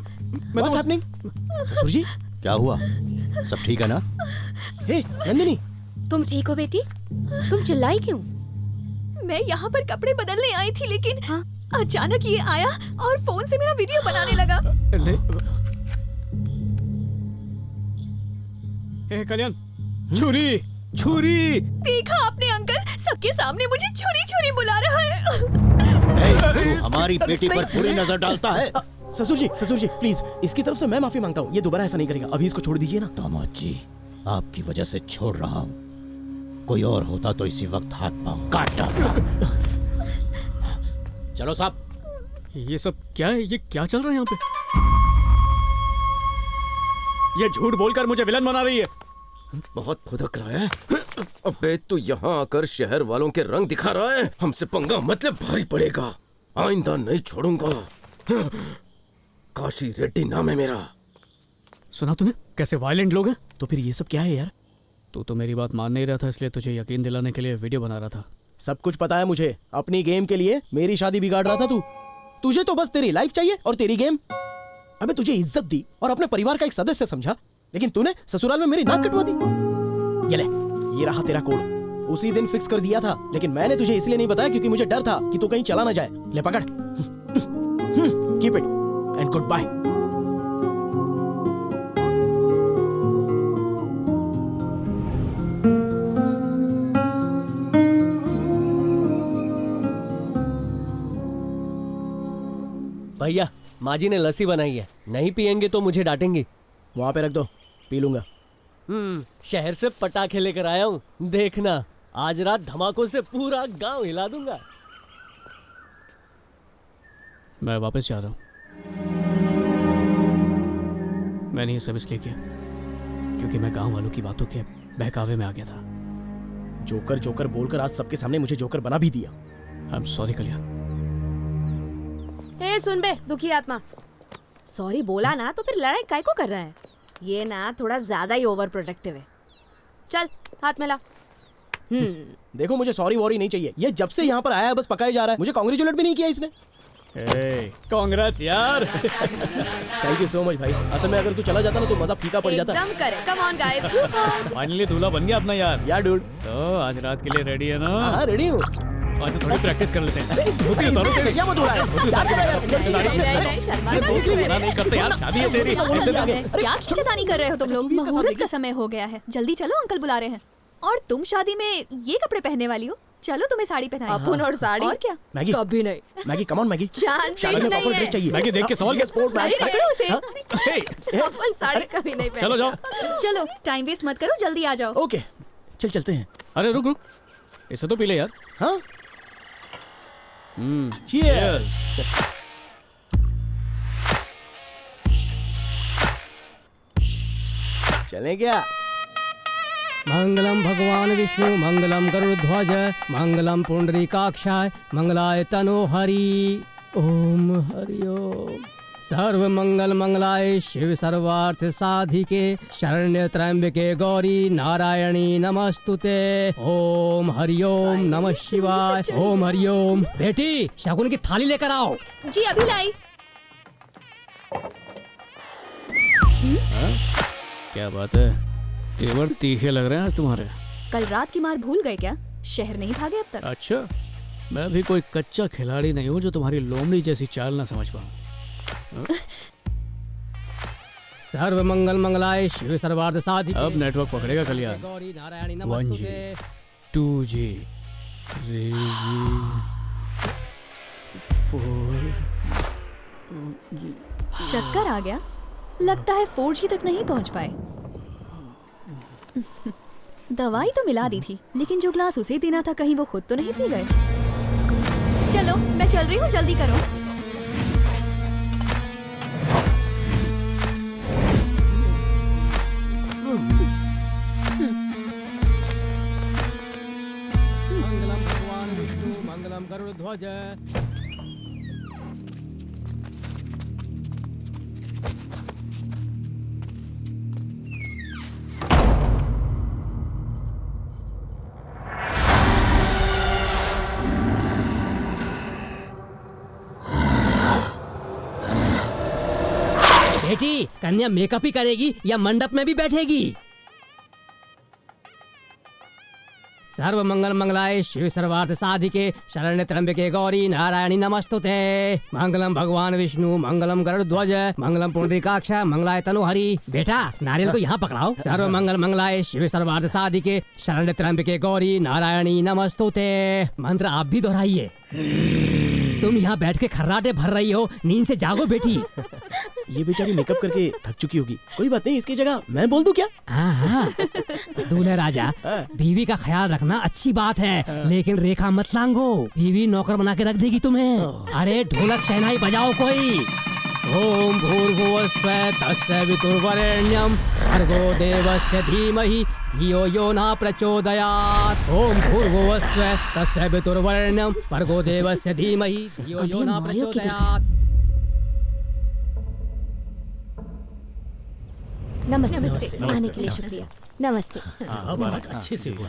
What's happening? ससुर जी क्या हुआ? सब ठीक है ना? हे नंदिनी, तुम ठीक हो बेटी? तुम चिल्लाई क्यों? मैं यहाँ पर कपड़े बदलने आई थी, लेकिन अचानक ये आया और फोन से मेरा वीडियो बनाने लगा। ए कल्याण, छुरी छुरी। देखा आपने अंकल, सबके सामने मुझे छुरी छुरी बुला रहा है। तू हमारी बेटी पर पूरी नजर डालता है। ससुर जी प्लीज, इसकी तरफ से मैं माफी मांगता हूँ। ये दोबारा ऐसा नहीं करेगा। अभी इसको छोड़ दीजिए ना। दामाद जी, आपकी वजह से छोड़ रहा हूँ। कोई और होता तो इसी वक्त हाथ पांव काट डालता। चलो साहब। ये सब क्या है? ये क्या चल रहा है यहाँ पे? ये झूठ बोलकर मुझे विलन बना रही है। बहुत फुदक रहा है। अबे तू यहाँ आकर शहर वालों के रंग दिखा रहा है। हमसे पंगा मतलब भारी पड़ेगा। आइंदा नहीं छोड़ूंगा। काशी रेड्डी नाम है मेरा। सुना तूने कैसे वायलेंट लोग हैं? तो फिर ये सब क्या है यार? तू तो मेरी बात मान नहीं रहा था, इसलिए तुझे यकीन दिलाने के लिए वीडियो बना रहा था। सब कुछ पता है मुझे। अपनी गेम के लिए मेरी शादी बिगाड़ रहा था तू। तुझे तो बस तेरी लाइफ चाहिए और तेरी गेम। अबे तुझे इज्जत दी और अपने परिवार का एक सदस्य समझा, लेकिन तूने ससुराल में मेरी नाक कटवा दी। ये ले, ये रहा तेरा कोड। उसी दिन फिक्स कर दिया था, लेकिन मैंने तुझे इसलिए नहीं बताया क्योंकि मुझे डर था कि तू कहीं चला ना जाए। ले पकड़। Keep it and good bye. भैया, माँ जी ने लस्सी बनाई है, नहीं पियेंगे तो मुझे डांटेंगी। वहां पे रख दो, पी लूंगा। शहर से पटाखे लेकर आया हूँ, देखना आज रात धमाकों से पूरा गांव हिला दूंगा। मैं वापस जा रहा हूँ। मैंने ये सब इसलिए किया क्योंकि मैं गांव वालों की बातों के बहकावे में आ गया था। जोकर जोकर बोलकर आज सबके सामने मुझे जोकर बना भी दिया। आई एम सॉरी कल्याण। ए सुन बे दुखी आत्मा, सॉरी बोला ना तो फिर लड़ाई काय को कर रहा है? ये ना थोड़ा ज्यादा ही ओवर प्रोटेक्टिव है। चल हाथ मिला। देखो मुझे सॉरी वॉरी नहीं चाहिए। ये जब से यहाँ पर आया है बस पकाया जा रहा है। मुझे कांग्रेचुलेट भी नहीं किया इसने। कांग्रेट्स यार। थैंक यू सो मच भाई। असल में अगर तू चला जाता ना तो मजा फीका पड़ जाता। एकदम करे। Come on guys. फाइनली दूल्हा बन गया अपना यार। यार डूड, तो आज रात के लिए रेडी है ना? हाँ रेडी हूँ। आज थोड़ी प्रैक्टिस कर लेते हैं। शादी है तेरी। क्या खींचतानी कर रहे हो तुम लोग? मुहूर्त का समय हो गया है, जल्दी चलो, अंकल बुला रहे हैं। और तुम शादी में ये कपड़े पहनने वाली हो? चलो तुम्हें साड़ी पहनाई। अपन और साड़ी? और क्या? मैगी कभी नहीं। Maggi come on Maggi. Chance शादी में नहीं proper है। dress चाहिए। मैगी देख के सवाल स्पोर्ट अरे पकड़ो उसे। अपन साड़ी कभी नहीं पहनी। चलो जाओ। चलो टाइम वेस्ट मत करो, जल्दी आ जाओ। ओके चलते हैं। अरे रुक रुक, इसे तो पी ले यार। हाँ चीयर्स। चले क्या? मंगलम भगवान विष्णु मंगलम गरुड़ध्वज मंगलम पुंडरीकाक्षाय मंगलाय तनोहरि। ओम हरि ओम। सर्व मंगल मंगलाय शिव सर्वार्थ साधिके शरण्य त्र्यंबके गौरी नारायणी नमस्तुते। ओम हरि ओम नमः शिवाय। ओम हरि ओम। बेटी शगुन की थाली लेकर आओ। जी अभी लाई। क्या बात है, तेवर तीखे लग रहे हैं आज तुम्हारे। कल रात की मार भूल गए क्या? शहर नहीं भागे अब तक? अच्छा, मैं भी कोई कच्चा खिलाड़ी नहीं हूँ जो तुम्हारी लोमड़ी जैसी चाल ना समझ पाऊँ। सर्व मंगल मंगलाय शिव सर्वार्थ साधिके। अब नेटवर्क पकड़ेगा कल्याण। गौरी नारायणी 1G, नमस्तुते। 2G, 3G, 4G। चक्कर आ गया? लगता है 4G तक नहीं पहुंच पाए। दवाई तो मिला दी थी, लेकिन जो ग्लास उसे देना था कहीं वो खुद तो नहीं पी गए। चलो मैं चल रही हूँ, जल्दी करो। मंगलम भगवान विष्णु मंगलम गरुड़ध्वज। बेटी कन्या मेकअप ही करेगी या मंडप में भी बैठेगी? सर्व मंगल मंगलाय शिव सर्वार्थ साधिके शरण्य त्र्यंबके गौरी नारायणी नमस्तुते। मंगलम भगवान विष्णु मंगलम गरुड़ध्वज मंगलम पुंडरीकाक्ष मंगलाय तनोहरि। बेटा नारियल को यहाँ पकड़ाओ। सर्व मंगल मंगलाय शिव सर्वार्थ साधिके शरण्य त्र्यंबके गौरी नारायणी नमस्तुते। मंत्र आप भी दोहराइए। तुम यहाँ बैठ के खर्राटे भर रही हो, नींद से जागो बेटी। ये बेचारी मेकअप करके थक चुकी होगी, कोई बात नहीं, इसकी जगह मैं बोल दूं क्या? हाँ दूल्हे राजा, बीवी का ख्याल रखना अच्छी बात है, लेकिन रेखा मत लांघो, बीवी नौकर बना के रख देगी तुम्हें। अरे ढोलक शहनाई बजाओ कोई। ओम भूर्भुवस्सुः तस्य वितुर्वरेण्यं भर्गो देवस्य धीमहि धियो यो न प्रचोदयात्। ओम भूर्भुवस्सुः तस्य वितुर्वरेण्यं भर्गो देवस्य धीमहि धियो यो न प्रचोदयात्। नमस्ते, नमस्ते। आने के लिए शुक्रिया। नमस्ते। अच्छे से हुआ।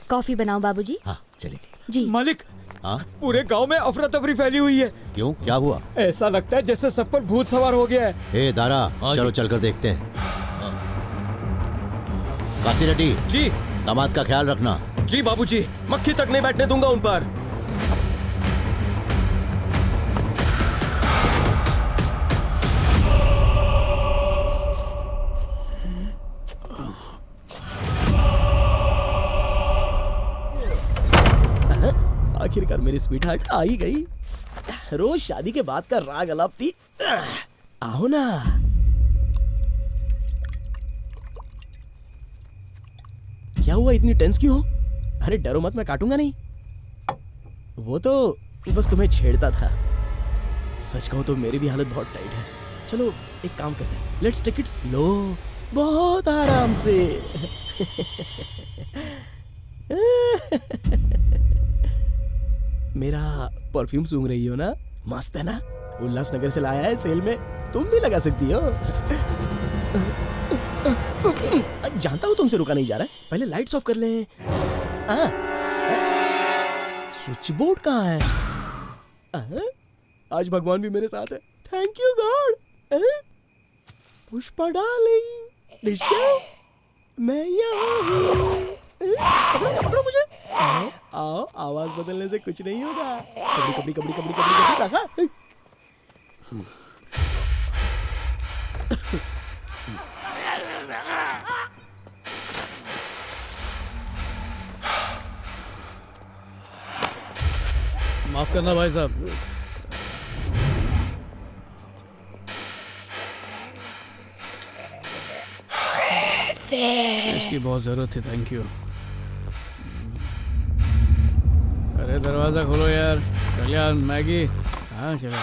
कॉफी बनाओ बाबूजी। हाँ चलेगी। जी मालिक, हाँ पूरे गांव में अफरा तफरी फैली हुई है। क्यों, क्या हुआ? ऐसा लगता है जैसे सब पर भूत सवार हो गया है। ए दारा, चलो चलकर देखते हैं। काशी रेड्डी जी। दामाद का ख्याल रखना। जी बाबूजी, मक्खी तक नहीं बैठने दूंगा उन पर। आखिरकार मेरी स्वीटहार्ट आ ही गई। रोज शादी के बाद का राग अलापती। आओ ना। क्या हुआ, इतनी टेंस क्यों हो? अरे डरो मत, मैं काटूंगा नहीं। वो तो बस तुम्हें छेड़ता था। सच कहूं तो मेरी भी हालत बहुत टाइट है। चलो एक काम करते हैं, लेट्स टेक इट स्लो, बहुत आराम से। मेरा परफ्यूम सूंघ रही हो ना? मस्त है ना? उल्लासनगर से लाया है सेल में, तुम भी लगा सकती हो। जानता हूँ तुमसे रुका नहीं जा रहा है, पहले लाइट्स ऑफ कर लें। स्विच बोर्ड कहाँ है? आज भगवान भी मेरे साथ है। Thank you God. Pushpa darling, मैं यहाँ हूँ। पकड़ो मुझे। आओ, आवाज बदलने से कुछ नहीं होगा। कबड्डी कबड्डी कबड्डी कबड्डी कबड्डी। माफ करना भाई साहब। इसकी बहुत जरूरत थी, थैंक यू। अरे दरवाजा खोलो यार। कल्याण, मैगी। हाँ चलो।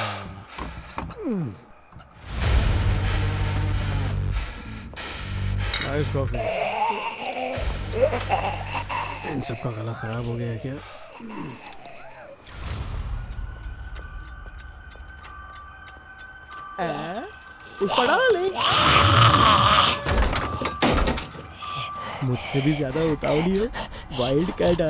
Ice coffee. इन सबका गला खराब हो गया है क्या? पड़ा ले। मुझसे भी ज्यादा उतावली हो। Wild cat.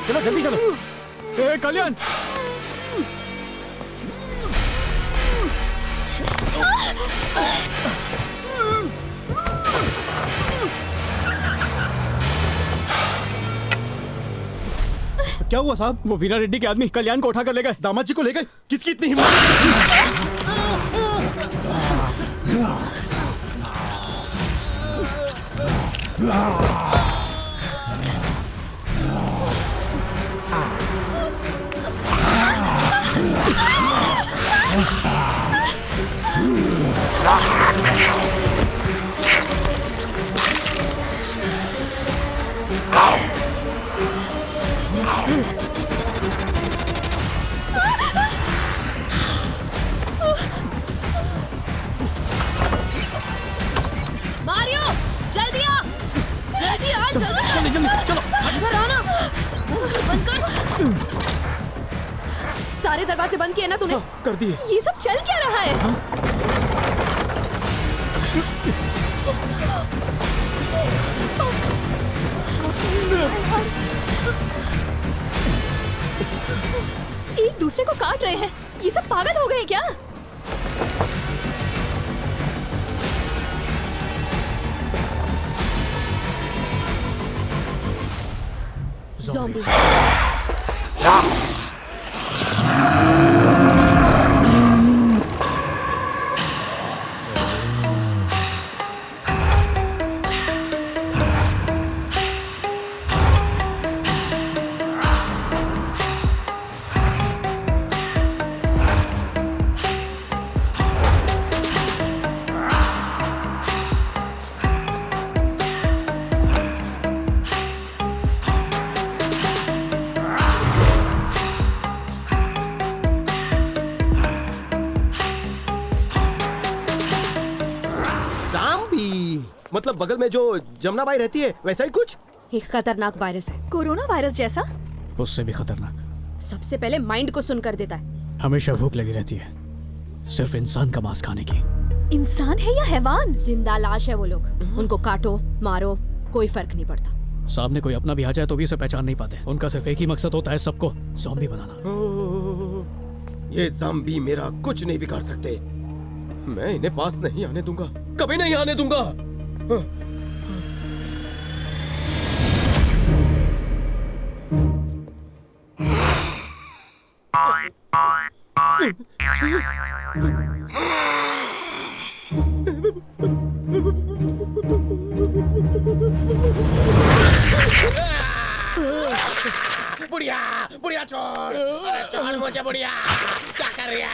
चलो जल्दी चलो। ए कल्याण, क्या हुआ साहब? वो वीरा रेड्डी के आदमी कल्याण को उठाकर ले गए। दामाद जी को ले गए? किसकी इतनी हिम्मत? मारियो, जल्दी आ, जल्दी आ, जल्दी चलो। इधर आना, बंद कर। सारे दरवाजे बंद किए ना तूने? कर दिए। ये सब चल क्या रहा है? एक दूसरे को काट रहे हैं। ये सब पागल हो गए क्या? ज़ॉम्बी। मतलब बगल में जो जमुना बाई रहती है वैसा ही कुछ? एक खतरनाक वायरस है, कोरोना वायरस जैसा। उससे भी खतरनाक। सबसे पहले माइंड को सुन कर देता है। हमेशा भूख लगी रहती है, सिर्फ इंसान का मांस खाने की। इंसान है या हैवान? जिंदा लाश है वो लोग। उनको काटो मारो कोई फर्क नहीं पड़ता। सामने कोई अपना भी आ जाए तो भी उसे पहचान नहीं पाते। उनका सिर्फ एक ही मकसद होता है, सबको ज़ॉम्बी बनाना। ये ज़ॉम्बी मेरा कुछ नहीं बिगाड़ सकते। मैं इन्हें पास नहीं आने दूंगा, कभी नहीं आने दूंगा। बुढ़िया, बुढ़िया छोड़, अरे छोड़ मुझे बुढ़िया, क्या कर रही है?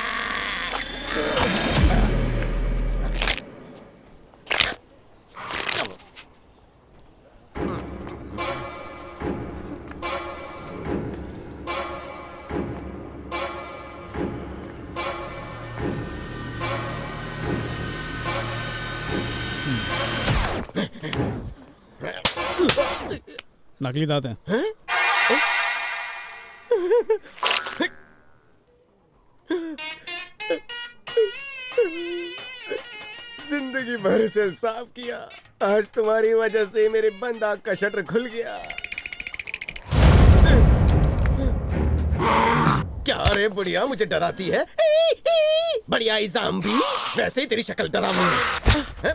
नकली दांत हैं। जिंदगी भर से साफ किया, आज तुम्हारी वजह से मेरे बंद आँख का शटर खुल गया। क्या रे बुढ़िया मुझे डराती है? बढ़िया ही ज़ॉम्बी, वैसे ही तेरी शक्ल डरावनी है।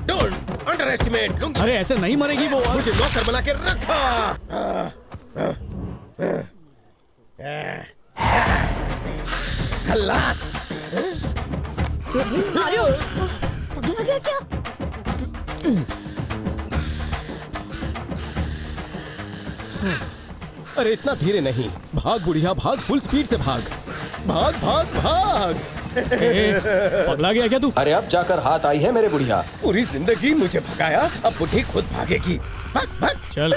Don't under estimate. अरे ऐसे नहीं मरेगी वो। मुझे नौकर बना के रखा। खल्लास। मारियो, पगला गया क्या? अरे इतना धीरे नहीं, भाग बुढ़िया भाग, फुल स्पीड से भाग, भाग भाग भाग। पगला गया क्या तू? अरे अब जाकर हाथ आई है मेरे बुढ़िया। पूरी जिंदगी मुझे भगाया, अब बुढ़ी खुद भागेगी। भाग भाग। चल।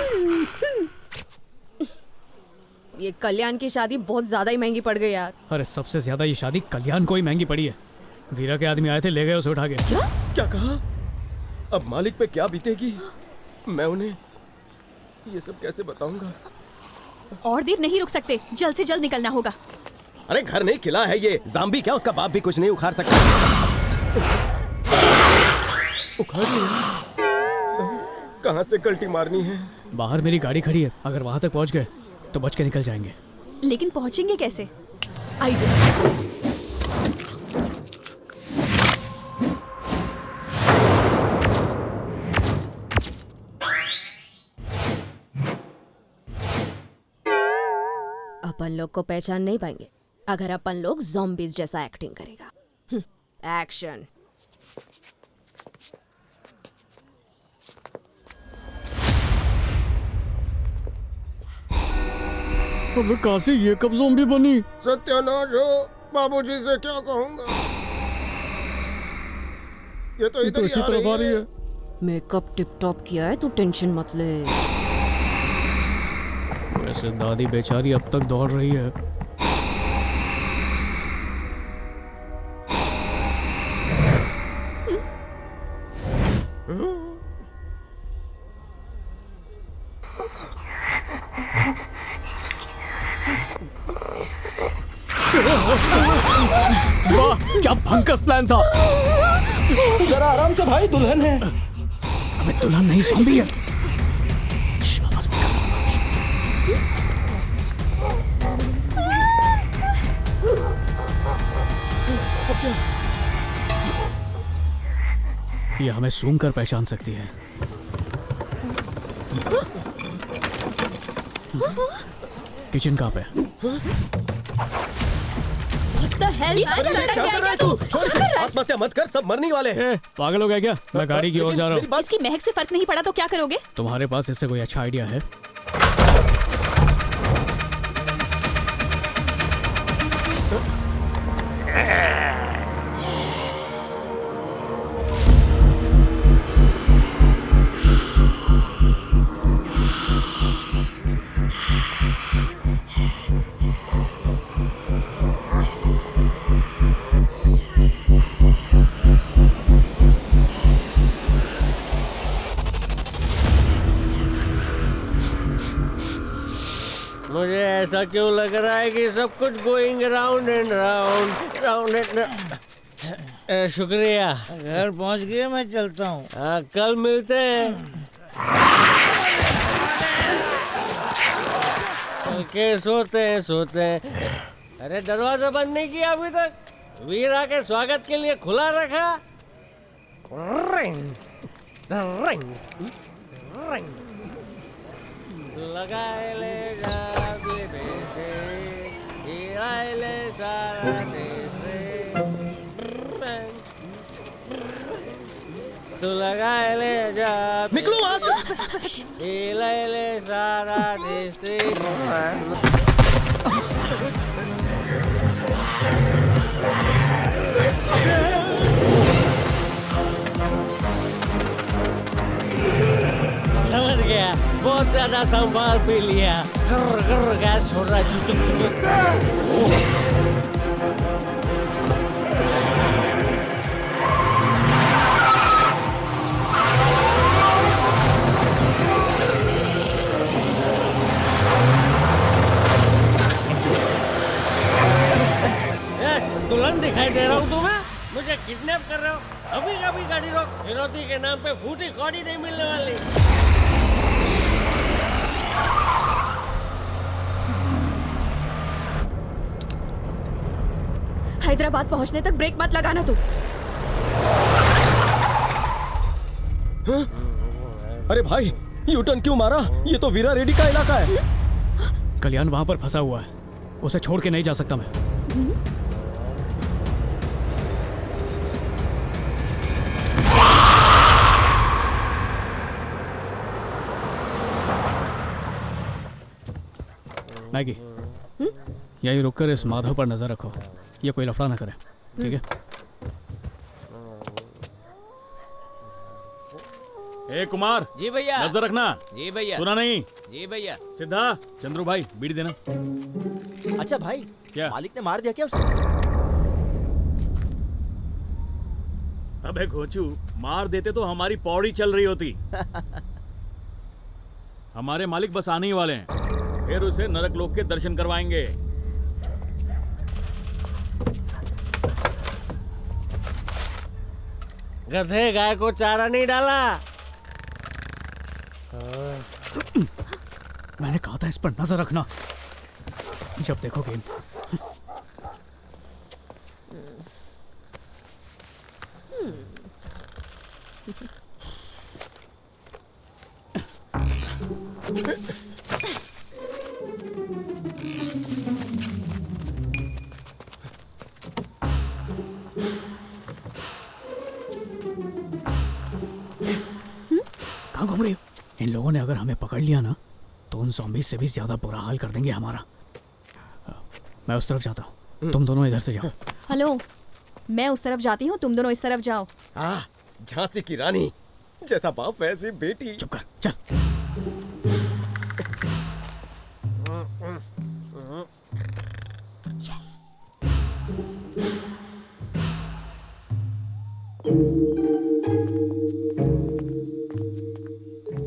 ये कल्याण की शादी बहुत ज्यादा ही महंगी पड़ गई यार। अरे सबसे ज्यादा ये शादी कल्याण को ही महंगी पड़ी है। वीरा के आदमी आए थे, ले गए उसे उठा के। क्या कहा? अब मालिक पे क्या बीतेगी? मैं उन्हें ये सब कैसे बताऊंगा? और देर नहीं रुक सकते, जल्द से जल्द निकलना होगा। अरे घर नहीं, किला है ये। ज़ॉम्बी क्या, उसका बाप भी कुछ नहीं उखाड़ सकता। उखाड़ लिया? कहाँ से कल्टी मारनी है? बाहर मेरी गाड़ी खड़ी है, अगर वहां तक पहुंच गए तो बच के निकल जाएंगे। लेकिन पहुंचेंगे कैसे? आइडिया। अपन लोग को पहचान नहीं पाएंगे अगर अपन लोग ज़ॉम्बीज़ जैसा एक्टिंग करेगा। एक्शन। अबे काशी, ये कब ज़ॉम्बी बनी? सत्यानाश हो, बाबूजी से क्या कहूँगा? ये तो इधर ही आ रही है। मेकअप टिप टॉप किया है, तू टेंशन मत ले। वैसे दादी बेचारी अब तक दौड़ रही है। वाह, क्या भंकस प्लान था। जरा आराम से भाई, दुल्हन है। अबे दुल्हन नहीं, ज़ॉम्बी है। ये हमें सूंघ कर पहचान सकती है। किचन कहाँ पे? आत्महत्या मत कर, सब मरने वाले हैं। पागल हो गया क्या? मैं गाड़ी की ओर जा रहा हूँ। इसकी महक से फर्क नहीं पड़ा तो क्या करोगे? तुम्हारे पास इससे कोई अच्छा आइडिया है? मुझे ऐसा क्यों लग रहा है कि सब कुछ going round and round, round and. शुक्रिया। घर पहुंच गए, मैं चलता हूँ। कल मिलते हैं। चल के सोते हैं। अरे दरवाजा बंद नहीं किया अभी तक? वीरा के स्वागत के लिए खुला रखा। Ring ring ring. लगाए ले जा ले सारा देश रे। तू लगाए ले जा, निकलो वहां से। ले सारा देश रे। समझ गया, बहुत ज्यादा संभाल पी लिया। गैस छोड़ रहा दुल्हन दिखाई दे रहा हूँ तुम्हें? मुझे किडनैप कर रहे हो? अभी कभी गाड़ी रोक। फिरौती के नाम पे फूटी कौड़ी नहीं मिलने वाली। हैदराबाद पहुंचने तक ब्रेक मत लगाना तू। हाँ? अरे भाई, यू टर्न क्यों मारा? ये तो वीरा रेड्डी का इलाका है। कल्याण वहां पर फंसा हुआ है, उसे छोड़ के नहीं जा सकता मैं। मैगी, यही रुककर इस माधव पर नजर रखो, ये कोई लफड़ा ना करे, ठीक है? ए कुमार, जी भैया। नजर रखना। जी भैया। सुना नहीं? जी भैया। सिद्धा, चंद्रू भाई, बीड़ी देना। अच्छा भाई, क्या मालिक ने मार दिया क्या उसे? अबे घोचू, मार देते तो हमारी पौड़ी चल रही होती। हमारे मालिक बस आने ही वाले हैं, फिर उसे नरक लोक के दर्शन करवाएंगे। गधे, गाय को चारा नहीं डाला। मैंने कहा था इस पर नजर रखना, जब देखो गेम। कहाँ घूम रही हो? इन लोगों ने अगर हमें पकड़ लिया ना तो उन ज़ॉम्बीज़ से भी ज्यादा बुरा हाल कर देंगे हमारा। मैं उस तरफ जाता हूँ, तुम दोनों इधर से जाओ। हेलो, मैं उस तरफ जाती हूँ, तुम दोनों इस तरफ जाओ। झांसी की रानी, जैसा बाप वैसी बेटी। चुप कर, चल।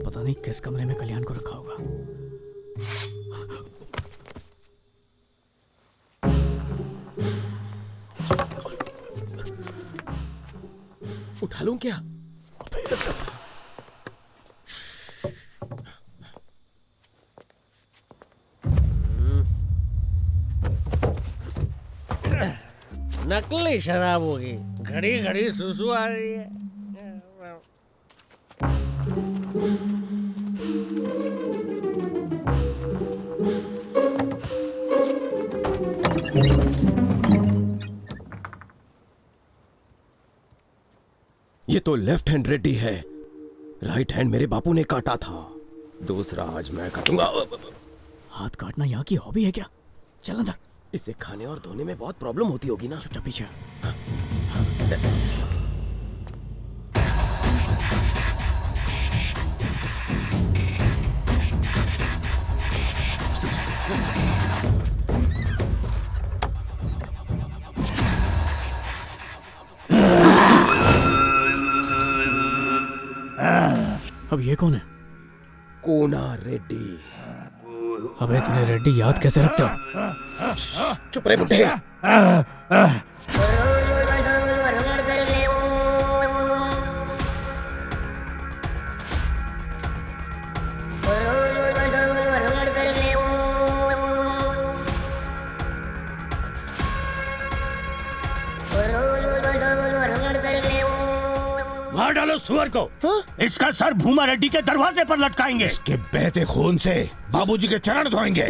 पता नहीं किस कमरे में कल्याण को रखा होगा। उठा लूं क्या? नकली शराब होगी, घड़ी घड़ी सुसु आ रही है। ये तो लेफ्ट हैंड रेड्डी है, राइट हैंड मेरे बापू ने काटा था, दूसरा आज मैं काटूंगा। हाथ काटना यहाँ की हॉबी है क्या? चल अंदर। इसे खाने और धोने में बहुत प्रॉब्लम होती होगी ना। चुपचाप पीछे। अब ये कौन है? कोना रेड्डी। अबे इतने रेड्डी याद कैसे रखते हो? चुप रहे बुड्ढे। मार डालो सुअर को। इसका सर भूमा रेड्डी के दरवाजे पर लटकाएंगे। इसके बहते खून से बाबूजी के चरण धोएंगे।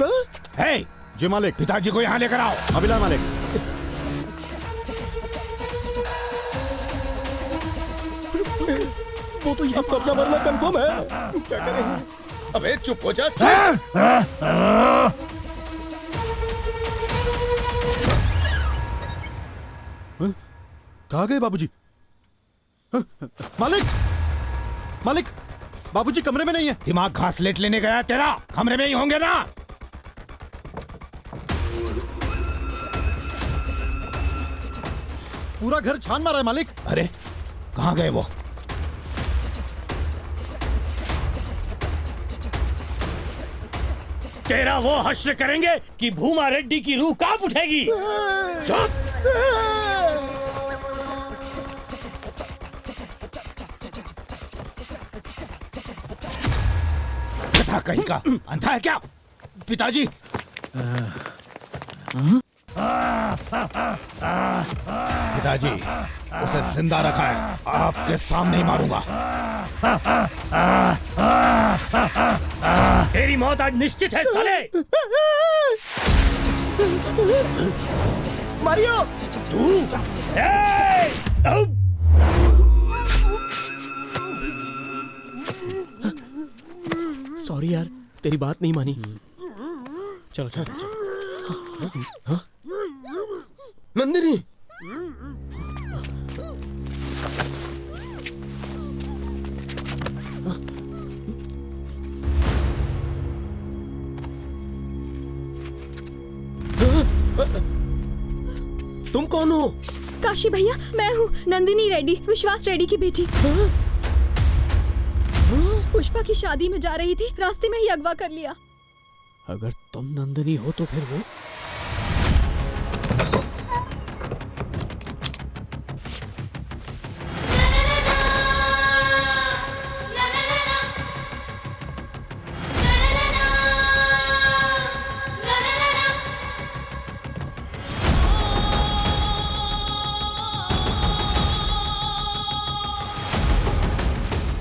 हे, जी मालिक। पिताजी को यहाँ लेकर आओ। अभिला मालिक। वो तो यहाँ अपना मरना कंफर्म है, क्या करें? अबे चुप हो जा, चुप। कहाँ गए बाबूजी? मालिक, मालिक, बाबूजी कमरे में नहीं है। दिमाग घास लेट लेने गया तेरा, कमरे में ही होंगे ना। पूरा घर छान मारा है मालिक। अरे कहाँ गए वो? तेरा वो हश्र करेंगे कि भूमा रेड्डी की रूह कांप उठेगी। चुप। कहीं का अंधा है क्या पिताजी? पिताजी, उसे जिंदा रखा है, आपके सामने ही मारूंगा। तेरी मौत आज निश्चित है साले। मारियो, तू सॉरी यार, तेरी बात नहीं मानी। चलो चलो चलो। नंदिनी, तुम कौन हो? काशी भैया, मैं हूँ नंदिनी रेड्डी, विश्वास रेड्डी की बेटी। पुष्पा की शादी में जा रही थी, रास्ते में ही अगवा कर लिया। अगर तुम नंदिनी हो तो फिर वो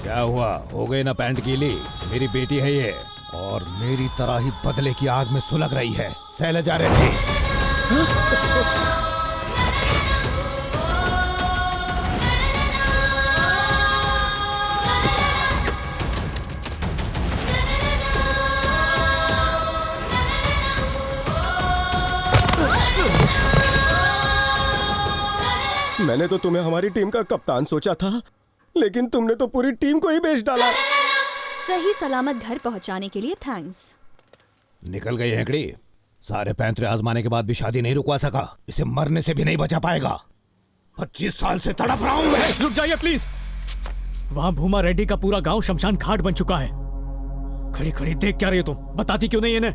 क्या हुआ? हो गई ना पैंट गीली? मेरी बेटी है ये, और मेरी तरह ही बदले की आग में सुलग रही है। शैलजा रेड्डी। मैंने तो तुम्हें हमारी टीम का कप्तान सोचा था, लेकिन तुमने तो पूरी टीम को ही बेच डाला। सही सलामत घर पहुंचाने के लिए थैंक्स। निकल गई हेकड़ी। सारे पैंतरे आजमाने के बाद भी शादी नहीं रुकवा सका। इसे मरने से भी नहीं बचा पाएगा। 25 साल से तड़प रहा हूं मैं। रुक जाइए प्लीज। वहां भूमा रेड्डी का पूरा गांव शमशान घाट बन चुका है। खड़ी खड़ी देख क्या रही हो तुम? बताती क्यों नहीं इन्हें?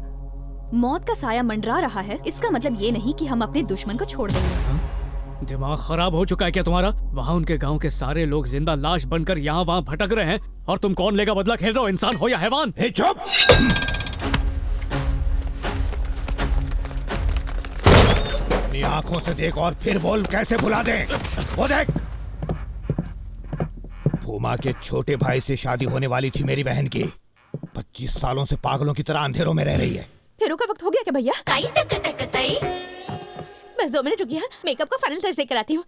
मौत का साया मंडरा रहा है, इसका मतलब ये नहीं कि हम अपने दुश्मन को छोड़ देंगे। दिमाग खराब हो चुका है क्या तुम्हारा? वहाँ उनके गांव के सारे लोग जिंदा लाश बनकर यहाँ वहाँ भटक रहे हैं, और तुम कौन लेगा बदला खेल रहे हो? इंसान हो या हैवान? चुप! अपनी आंखों से देख और फिर बोल, कैसे भुला दे? वो देख, भूमा के छोटे भाई से शादी होने वाली थी मेरी बहन की। 25 सालों से पागलों की तरह अंधेरों में रह रही है। फेरों का वक्त हो गया क्या भैया? बस 2 मिनट रुकिए, मेकअप का फाइनल टच देकर आती हूँ।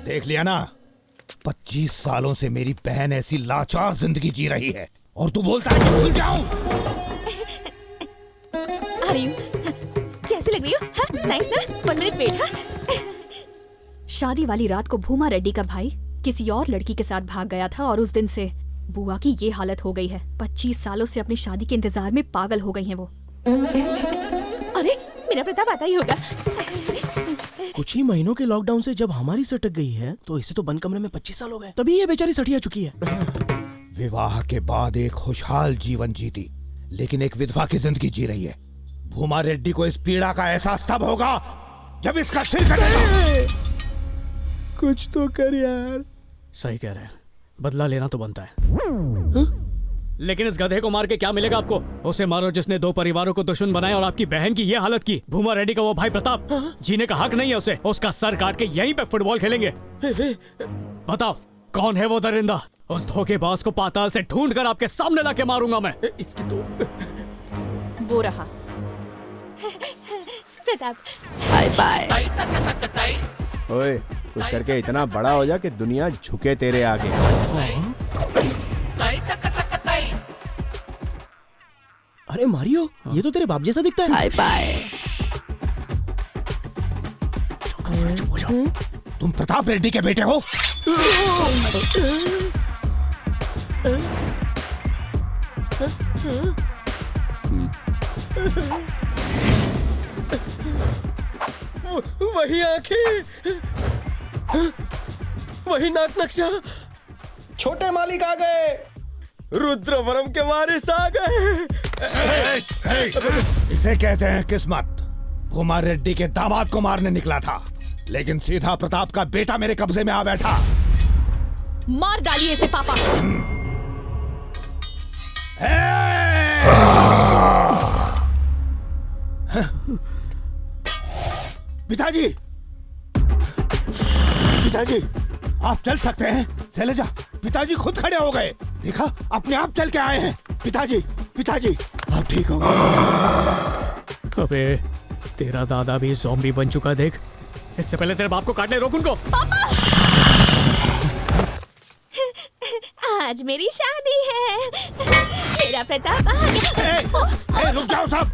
देख लिया ना, 25 सालों से मेरी बहन ऐसी लाचार जिंदगी जी रही है, और तू बोलता है कि भूल जाऊं? आ रही हूँ। कैसी लग रही हो? हाँ, नाइस ना? 1 मिनट वेट। हाँ? शादी वाली रात को भूमा रेड्डी का भाई किसी और लड़की के साथ भाग गया था, और उस दिन से बुआ की ये हालत हो गई है। 25 सालों से अपनी शादी के इंतजार में पागल हो गई हैं वो। अरे मेरा प्रताप आता ही होगा। कुछ ही महीनों के लॉकडाउन से जब हमारी सटक गई है, तो इसे तो बंद कमरे में 25 साल हो गए, तभी ये बेचारी सठिया चुकी है। विवाह के बाद एक खुशहाल जीवन जीती, लेकिन एक विधवा की जिंदगी जी रही है। भूमा रेड्डी को इस पीड़ा का एहसास तब होगा जब इसका सिर कटेगा। कुछ तो कर यार। सही कह रहे हैं, बदला लेना तो बनता है। लेकिन इस गधे को मार के क्या मिलेगा आपको? उसे मारो जिसने 2 परिवारों को दुश्मन बनाया और आपकी बहन की ये हालत की। भूमा रेड्डी का वो भाई प्रताप, जीने का हक नहीं है उसे। उसका सर काट के यहीं पे फुटबॉल खेलेंगे। बताओ कौन है वो दरिंदा? उस धोखेबाज को पाताल से ढूंढ कर आपके सामने लाके मारूंगा मैं। इसकी तो वो रहा प्रताप। Bye bye. ओए, कुछ करके इतना बड़ा हो जा कि दुनिया झुके तेरे आगे। अरे मारियो, ये तो तेरे बाप जैसा दिखता है। Bye bye. तुम प्रताप रेड्डी के बेटे हो? वही आंखें, वही नाक नक्शा। छोटे मालिक आ गए, रुद्रवरम के वारिस आ गए। इसे कहते हैं किस्मत। भूमा रेड्डी के दामाद को मारने निकला था, लेकिन सीधा प्रताप का बेटा मेरे कब्जे में आ बैठा। मार डालिए इसे पापा। पिताजी, पिताजी, आप चल सकते हैं? शैलजा, पिताजी खुद खड़े हो गए। देखा, अपने आप चल के आए हैं। पिताजी, पिताजी, आप ठीक हो गए? अबे, तेरा दादा भी ज़ॉम्बी बन चुका है, देख। इससे पहले तेरे बाप को काट ले, रोक उनको। आज मेरी शादी है। मेरा प्रताप आ गया। रुक जाओ सब।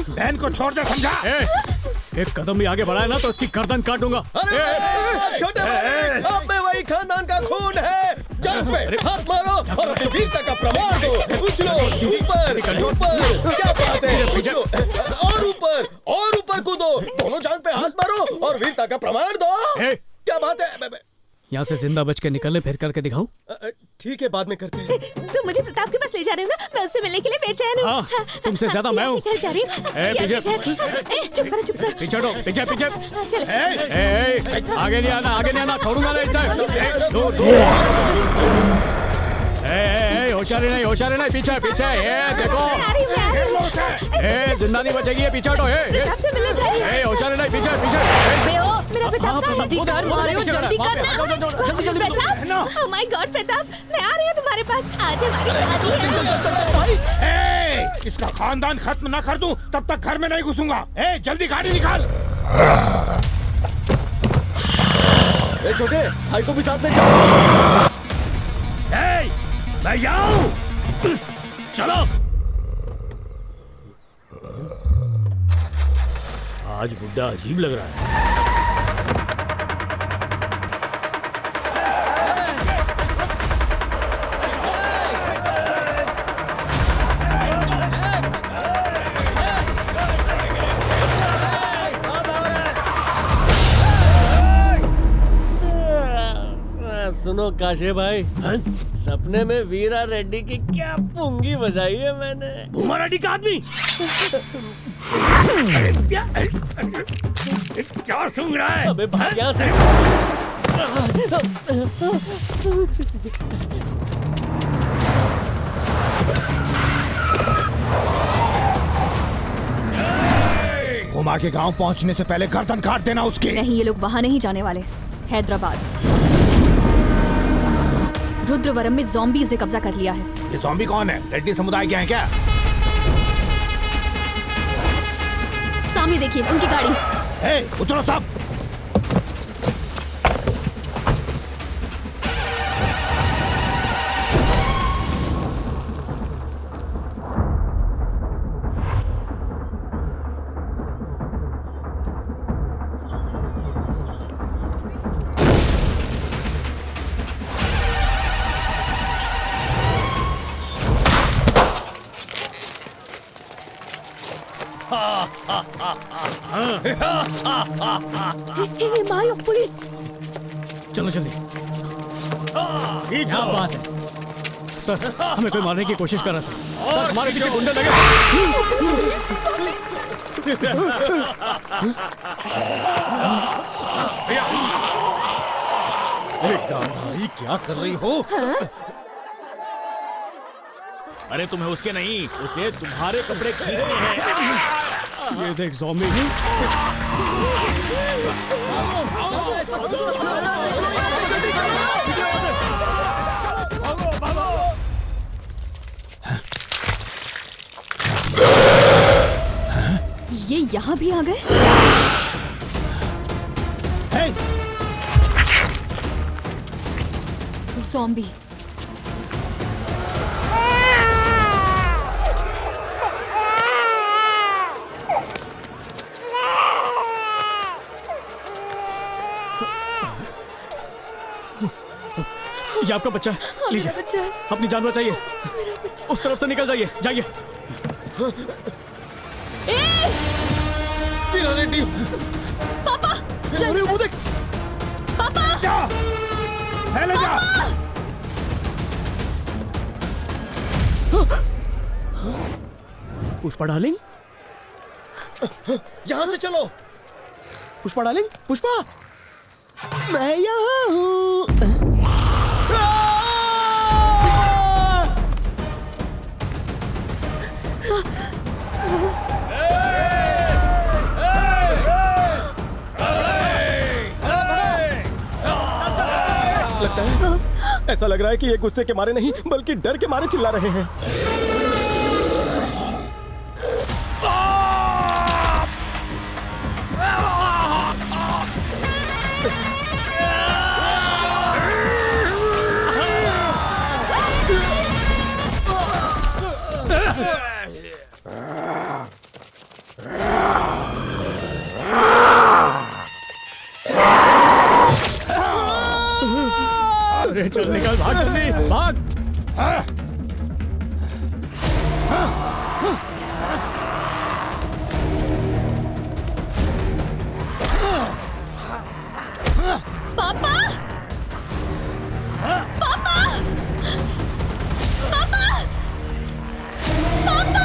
बहन को छोड़ दे, समझा? एक कदम भी आगे बढ़ाया ना तो इसकी गर्दन काटूंगा। छोटे भाई, अब में वही खानदान का खून है। जान पे हाथ मारो और अपनी वीरता का प्रमाण दो। उछलो, ऊपर, ऊपर, क्या बात है? उछलो, और ऊपर कूदो। दोनों जान पे हाथ मारो और वीरता का प्रमाण दो। क्या बात है? यहाँ से जिंदा बच के निकलने, फिर करके दिखाऊं? ठीक है, बाद में करते हैं। तुम मुझे प्रताप के पास ले जा रहे हो ना? मैं उससे मिलने के लिए बेचैन हूँ। हाँ, तुमसे ज्यादा मैं हूँ। जा रही हूँ। चुप करो, चुप करो। पीछे हटो, पीछे। आगे नहीं आना, छोड़ूंगा नहीं इसे। होशियारी नहीं, पीछे। देखो, जिंदा नहीं बचेगी, ये पीछे हटो। होशियारी नहीं, पीछे। मेरा प्रताप जल्दी कर, मारो, जल्दी करना। Pratap, oh my God Pratap, मैं आ रही हूँ तुम्हारे पास। आज हमारी शादी है। इसका खानदान खत्म ना कर दूं, तब तक घर में नहीं घुसूंगा। जल्दी गाड़ी निकाल। छोटे भाई को भी साथ ले जाओ। मैं आऊं। चलो। आज बुड्ढा अजीब लग रहा है। सुनो काशे भाई, सपने में वीरा रेड्डी की क्या पुंगी बजाई है मैंने। भूमा रेड्डी का आदमी क्या सूंघ रहा है? अबे भाग यहाँ से। भूमा के गांव पहुंचने से पहले गर्दन काट देना उसकी। नहीं, ये लोग वहां नहीं जाने वाले। हैदराबाद रुद्रवरम में ज़ॉम्बीज़ ने कब्जा कर लिया है। ये ज़ॉम्बी कौन है? रेड्डी समुदाय के हैं क्या? सामने देखिए, उनकी गाड़ी। उतरो सब। Mario, police. चलो जल्दी। क्या बात है सर? हमें कोई मारने की कोशिश कर रहा है सर। हमारे पीछे गुंडे लगे। भाई क्या कर रही हो? अरे तुम्हें उसके नहीं, उसे तुम्हारे कपड़े खींचने हैं। ये देख ज़ॉम्बी। ये यहाँ भी आ गए? ज़ॉम्बी। ये आपका बच्चा है, लीजिए। अपनी जान बचाइए। उस तरफ से निकल जाइए, जाइए। वीरा रेड्डी। पापा, अरे वो देख। पापा। शैलजा। पुष्पा डार्लिंग, यहाँ से चलो। पुष्पा डार्लिंग, पुष्पा, मैं यहाँ हूँ। लगता है ऐसा लग रहा है कि ये गुस्से के मारे नहीं बल्कि डर के मारे चिल्ला रहे हैं। अरे चल निकल, भाग जल्दी, भाग। पापा पापा पापा पापा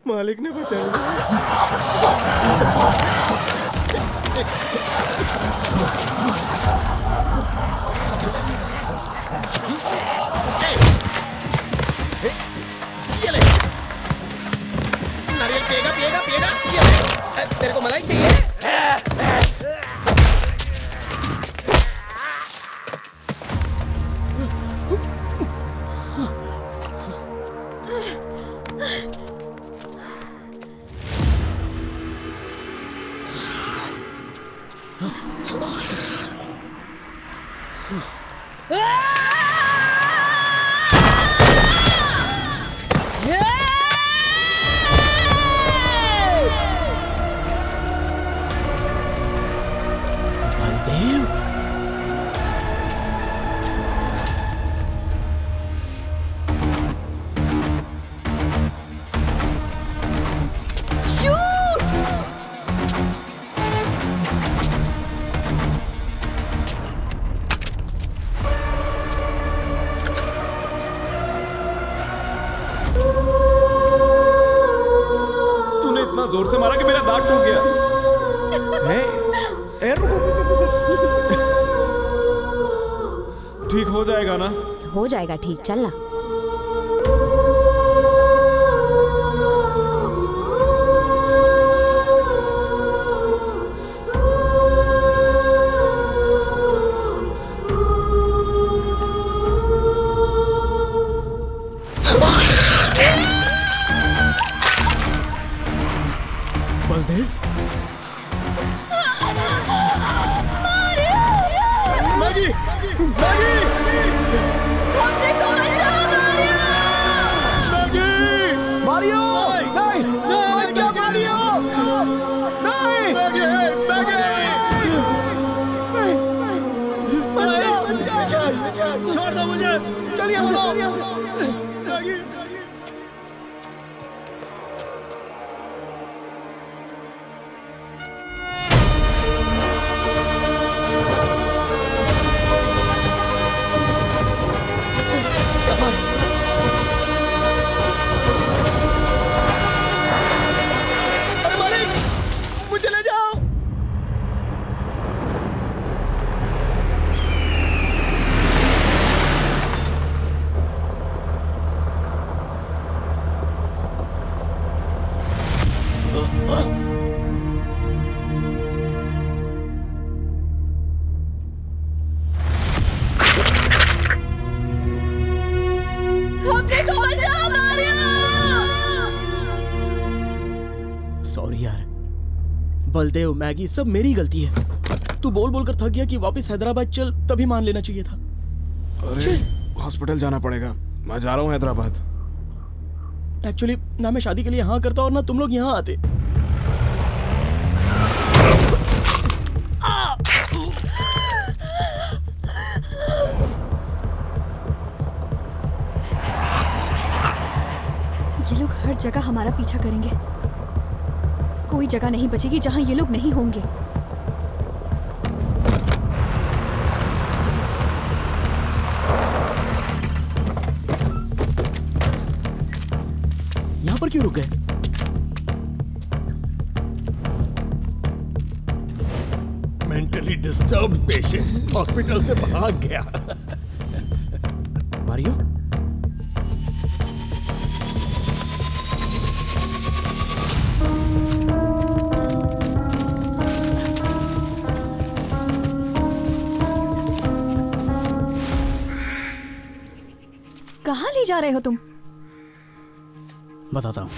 मालिक ने बचाया। ये ले। नारियल पिएगा पिएगा पिएगा। ये ले। तेरे को मलाई चाहिए? जोर से मारा कि मेरा दांत टूट गया। रुको ठीक हो जाएगा ना? हो जाएगा ठीक, चलना। बलदेव, मैगी, मैगी, हमने को बचाओ मैगी, मारियो, नहीं, बच्चा मारियो, नहीं, मैगी, मैगी, छोड़ दो मुझे, चलिए हमसे। सॉरी यार, बलदेव, मैगी सब मेरी गलती है। तू बोल बोल कर थक गया कि वापस हैदराबाद चल, तभी मान लेना चाहिए था। अरे हॉस्पिटल जाना पड़ेगा, मैं जा रहा हूँ हैदराबाद। एक्चुअली ना मैं शादी के लिए हाँ करता और ना तुम लोग यहाँ आते। ये लोग हर जगह हमारा पीछा करेंगे। कोई जगह नहीं बचेगी जहां ये लोग नहीं होंगे। यहाँ पर क्यों रुक गए? मेंटली डिस्टर्ब्ड पेशेंट हॉस्पिटल से भाग गया। मारियो, कहाँ ले जा रहे हो तुम? बताता हूँ।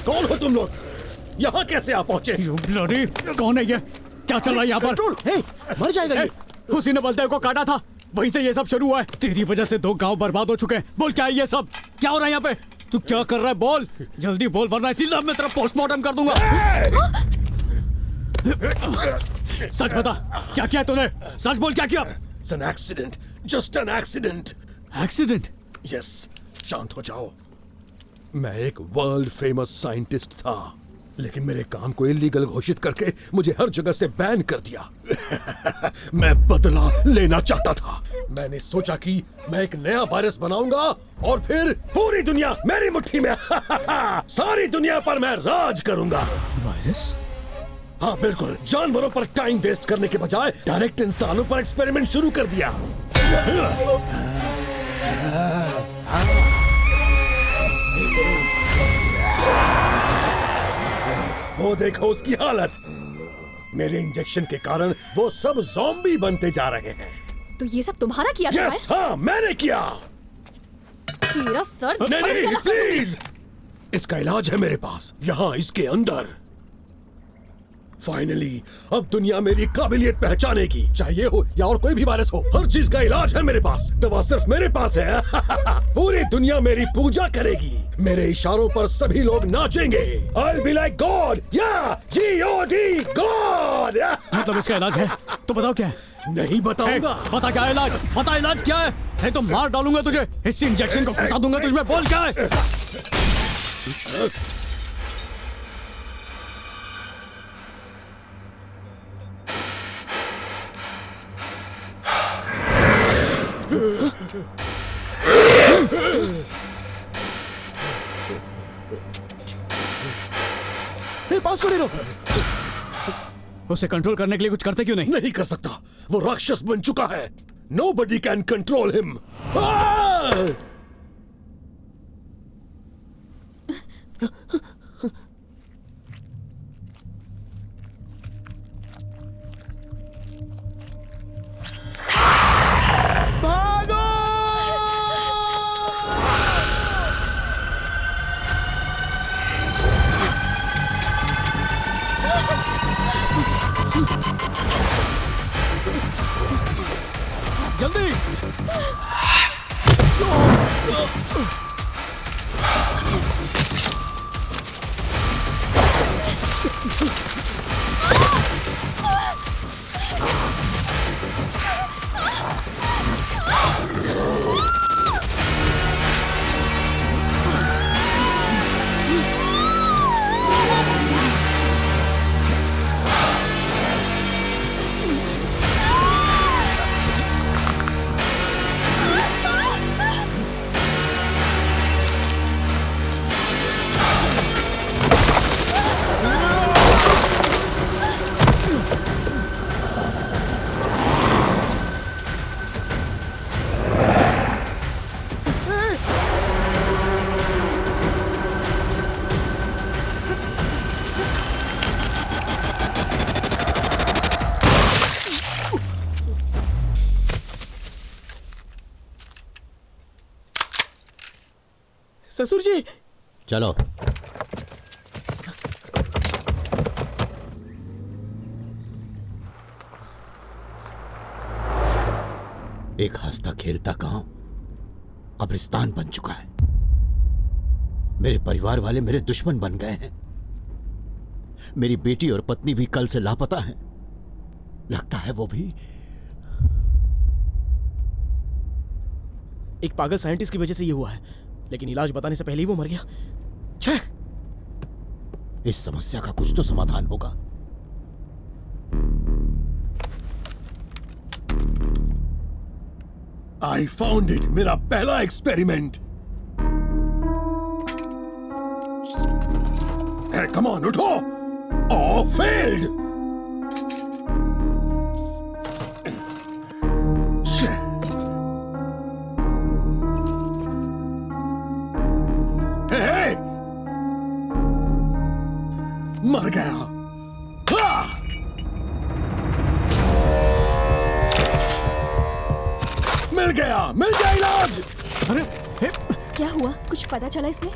कौन हो तुम लोग? यहाँ कैसे आ पहुंचे? ब्लडी, कौन है ये? क्या चल रहा है यहाँ पर? मर जाएगा ये। उसी ने बलदेव को काटा था, वहीं से ये सब शुरू हुआ है। तेरी वजह से 2 गांव बर्बाद हो चुके हैं। बोल क्या है ये सब? क्या हो रहा है यहाँ पे? तू क्या कर रहा है? बोल जल्दी बोल, वरना इसी लव में तेरा पोस्टमार्टम कर दूंगा। सच बता, क्या किया तूने? सच बोल, क्या किया? It's an accident, just an accident. Accident? Yes, शांत हो जाओ। मैं एक वर्ल्ड फेमस साइंटिस्ट था, लेकिन मेरे काम को इलीगल घोषित करके मुझे हर जगह से बैन कर दिया। मैं बदला लेना चाहता था। मैंने सोचा कि मैं एक नया वायरस बनाऊंगा और फिर पूरी दुनिया मेरी मुट्ठी में। सारी दुनिया पर मैं राज करूंगा। वायरस? हाँ बिल्कुल, जानवरों पर टाइम वेस्ट करने के बजाय डायरेक्ट इंसानों पर एक्सपेरिमेंट शुरू कर दिया। वो देखो उसकी हालत। मेरे इंजेक्शन के कारण वो सब ज़ॉम्बी बनते जा रहे हैं। तो ये सब तुम्हारा किया था? यस, हाँ मैंने किया। तेरा सर नहीं, प्लीज, इसका इलाज है मेरे पास, यहाँ इसके अंदर। फाइनली अब दुनिया मेरी काबिलियत पहचानेगी, चाहे हो या और कोई भी वायरस हो। हर चीज का इलाज है मेरे पास, दवा सिर्फ मेरे पास है। पूरी दुनिया मेरी पूजा करेगी, मेरे इशारों पर सभी लोग नाचेंगे। I'll be like God, yeah, G-O-D, God। मतलब इसका इलाज है? तो बताओ क्या है? नहीं बताऊंगा। बता क्या है इलाज? बता इलाज क्या है? नहीं तो मार डालूंगा तुझे, इस इंजेक्शन को फंसा दूंगा तुझमें। बोल क्या है? पास को ले लो। उसे कंट्रोल करने के लिए कुछ करते क्यों नहीं? नहीं कर सकता, वो राक्षस बन चुका है। Nobody can control him। जल्दी! ससुर जी, चलो। एक हंसता खेलता गांव कब्रिस्तान बन चुका है। मेरे परिवार वाले मेरे दुश्मन बन गए हैं। मेरी बेटी और पत्नी भी कल से लापता हैं। लगता है वो भी एक पागल साइंटिस्ट की वजह से ये हुआ है, लेकिन इलाज बताने से पहले ही वो मर गया। छह! इस समस्या का कुछ तो समाधान होगा। I found it, मेरा पहला एक्सपेरिमेंट। अरे कम ऑन उठो। ओ फेल्ड। मर गया। मिल गया इलाज। अरे क्या हुआ, कुछ पता चला इसमें?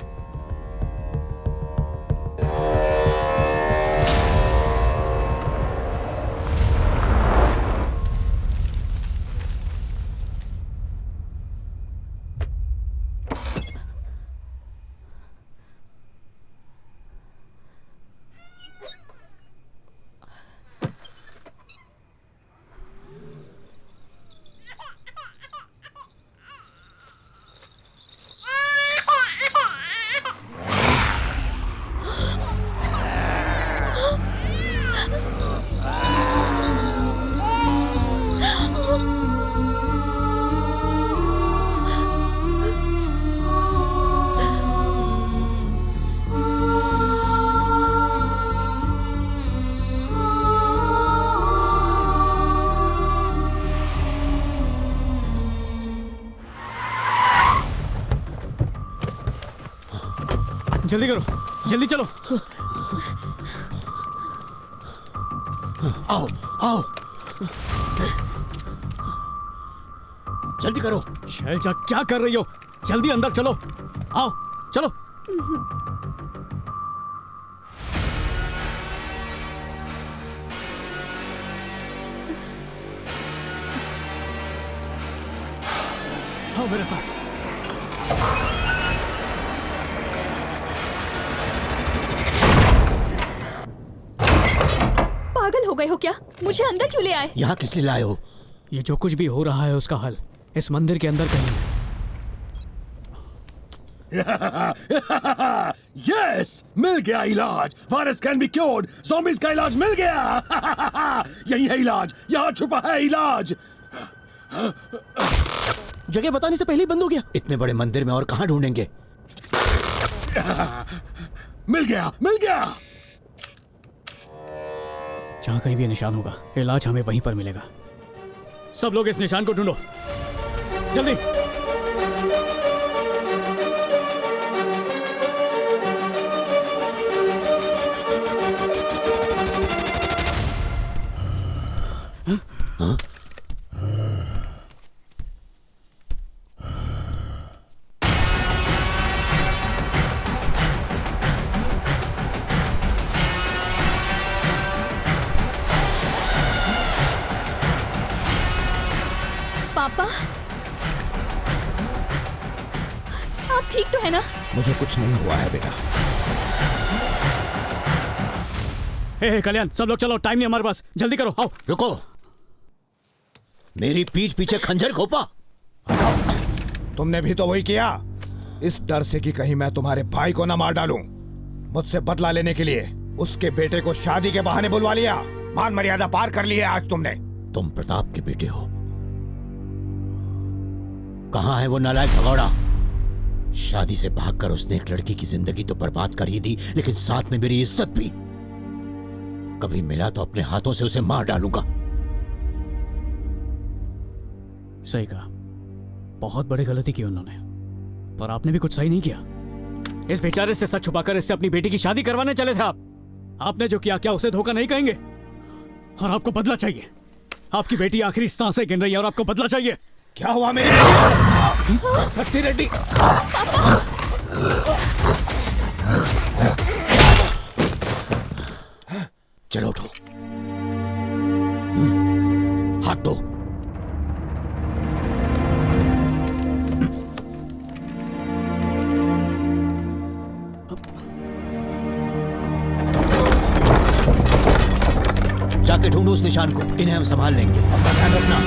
जल्दी करो, जल्दी चलो। आओ आओ, जल्दी करो। शैलजा क्या कर रही हो? जल्दी अंदर चलो। आओ चलो। आओ मेरे साथ। पागल हो गए हो क्या? मुझे अंदर क्यों ले आए? यहाँ किस लिए लाए हो? ये जो कुछ भी हो रहा है उसका हल इस मंदिर के अंदर कहीं है। यस, मिल गया इलाज। Virus can be cured. Zombies का इलाज मिल गया। यही है इलाज, यहाँ छुपा है इलाज। जगह बताने से पहले ही बंद हो गया। इतने बड़े मंदिर में और कहाँ ढूंढेंगे? मिल गया, मिल गया। जहाँ कहीं भी निशान होगा इलाज हमें वहीं पर मिलेगा। सब लोग इस निशान को ढूंढो, जल्दी। हाँ? पापा, आप ठीक तो है ना? मुझे कुछ नहीं हुआ है बेटा। हे कल्याण, सब लोग चलो, टाइम नहीं हमारे पास, जल्दी करो। आओ। रुको, मेरी पीठ पीछे खंजर घोपा। तुमने भी तो वही किया, इस डर से कि कहीं मैं तुम्हारे भाई को न मार डालूं। मुझसे बदला लेने के लिए उसके बेटे को शादी के बहाने बुलवा लिया। मान मर्यादा पार कर ली है आज तुमने। तुम प्रताप के बेटे हो। कहां है वो नालायक भगौड़ा? शादी से भागकर उसने एक लड़की की जिंदगी तो बर्बाद कर ही दी, लेकिन साथ में मेरी इज्जत भी। कभी मिला तो अपने हाथों से उसे मार डालूंगा। सही कहा, बहुत बड़ी गलती की उन्होंने, पर आपने भी कुछ सही नहीं किया। इस बेचारे से सच छुपाकर इससे अपनी बेटी की शादी करवाने चले थे आप। आपने जो किया, क्या उसे धोखा नहीं कहेंगे? और आपको बदला चाहिए। आपकी बेटी आखिरी सांसें गिन रही है और आपको बदला चाहिए। क्या हुआ मेरी बेटी? शक्ति रेड्डी। चलो उठो, हाथ दो। जाके ढूंढो उस निशान को, इन्हें हम संभाल लेंगे। अपना ध्यान रखना।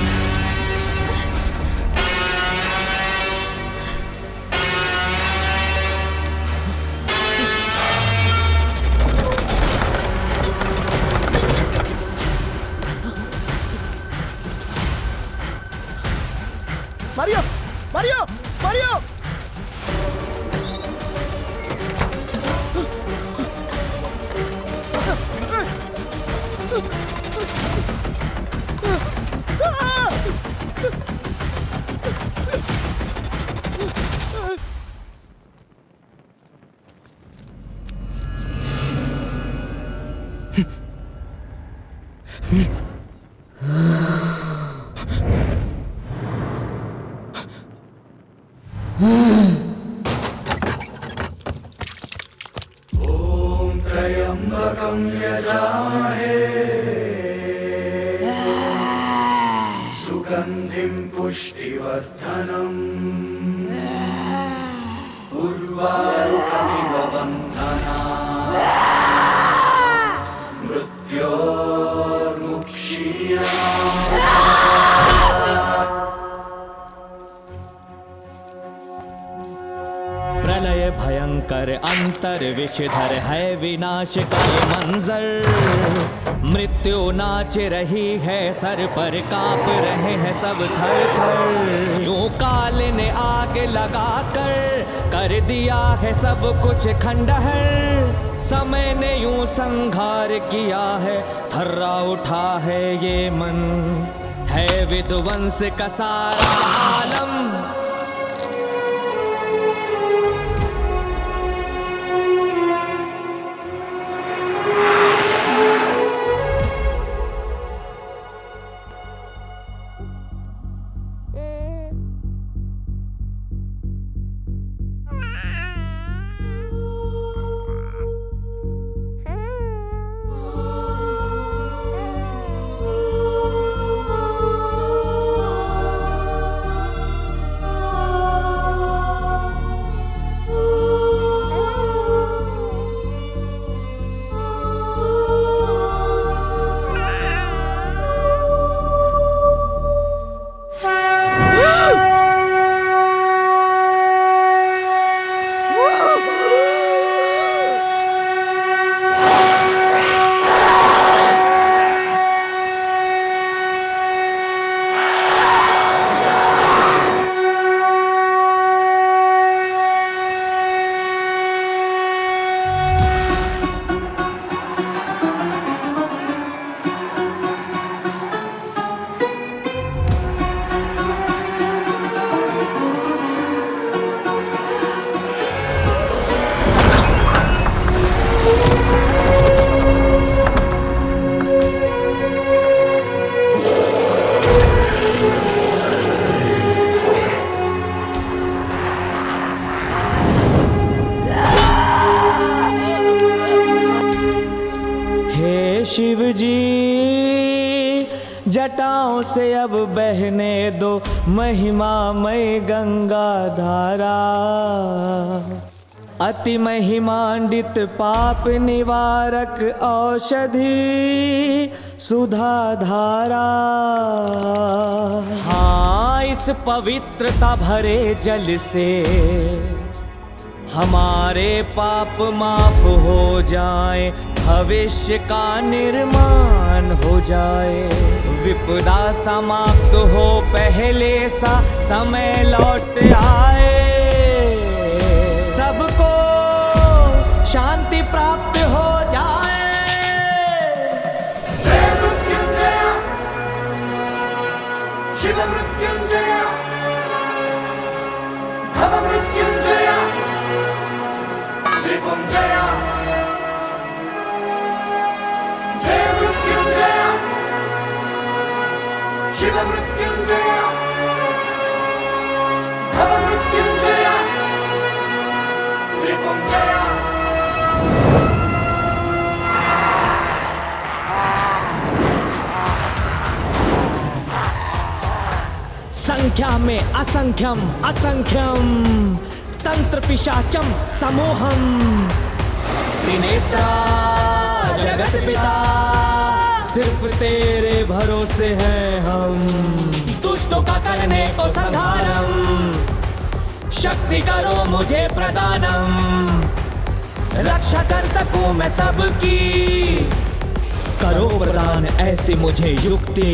Mario, Mario, Mario. ॐ त्र्यम्बकं यजामहे सुगन्धिं पुष्टिवर्धनम् उर्वारुकमिव बन्धना प्रलय भयंकर अंतर विषधर है विनाश का ये मंजर। मृत्यु नाच रही है सर पर, कांप रहे हैं सब थर थर। यूं काल ने आग लगा कर दिया है सब कुछ खंडहर। समय ने यूं संघार किया है, थर्रा उठा है ये मन। है विध्वंस का सारा आलम। शिव जी जटाओं से अब बहने दो महिमामय गंगा धारा। अति महिमांडित पाप निवारक औषधि सुधा धारा। हाँ, इस पवित्रता भरे जल से हमारे पाप माफ हो जाए, भविष्य का निर्माण हो जाए। विपदा समाप्त हो पहले सा समय लौट आए, सबको शांति प्राप्त हो जाए। जय मृत्युंजय शिव मृत्युंजय भव मृत्युंजय विपुंजय। जय मृत्युंजय शिव मृत्युंजय भव मृत्युंजय विपुंजय। संख्या में असंख्यम असंख्यम तंत्र पिशाचम समूहम। त्रिनेत्रा जगत पिता सिर्फ तेरे भरोसे हैं हम। दुष्टों का करने को संहारम, शक्ति करो मुझे प्रदानम। रक्षा कर सकूं मैं सबकी, करो प्रदान ऐसी मुझे युक्ति।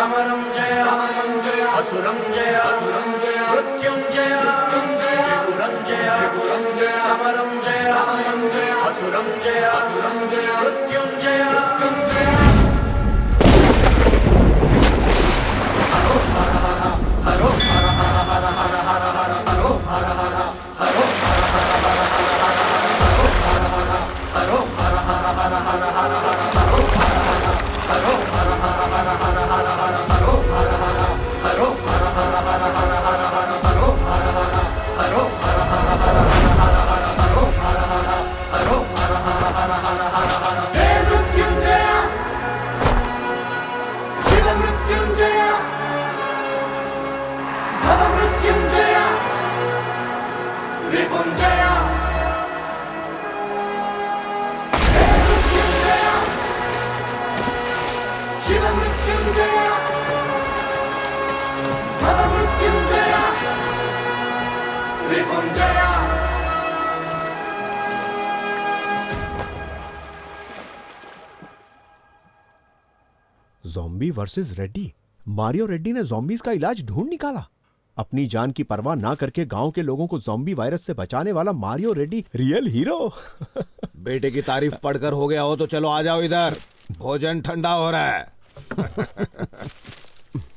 समरं जय समरं जय असुरं जय असुरं जय मृत्युंजय मृत्युंजय त्रिपुरं जय त्रिपुरं जय समरं जय समरं जय असुरं जय असुरं जय मृत्युंजय मृत्युंजय। हरो हर हर हरो हर हर हर मृत्युंजय भव मृत्युंजय रिपुंजय हे मृत्युंजय शिव मृत्युंजय भव Mrityunjay Ripunjay. Zombie versus Reddy. Mario Reddy ने ज़ॉम्बीज का इलाज ढूंढ निकाला। अपनी जान की परवाह ना करके गांव के लोगों को ज़ॉम्बी वायरस से बचाने वाला मारियो रेड्डी रियल हीरो। बेटे की तारीफ पढ़कर हो गया हो तो चलो आ जाओ इधर, भोजन ठंडा हो रहा है।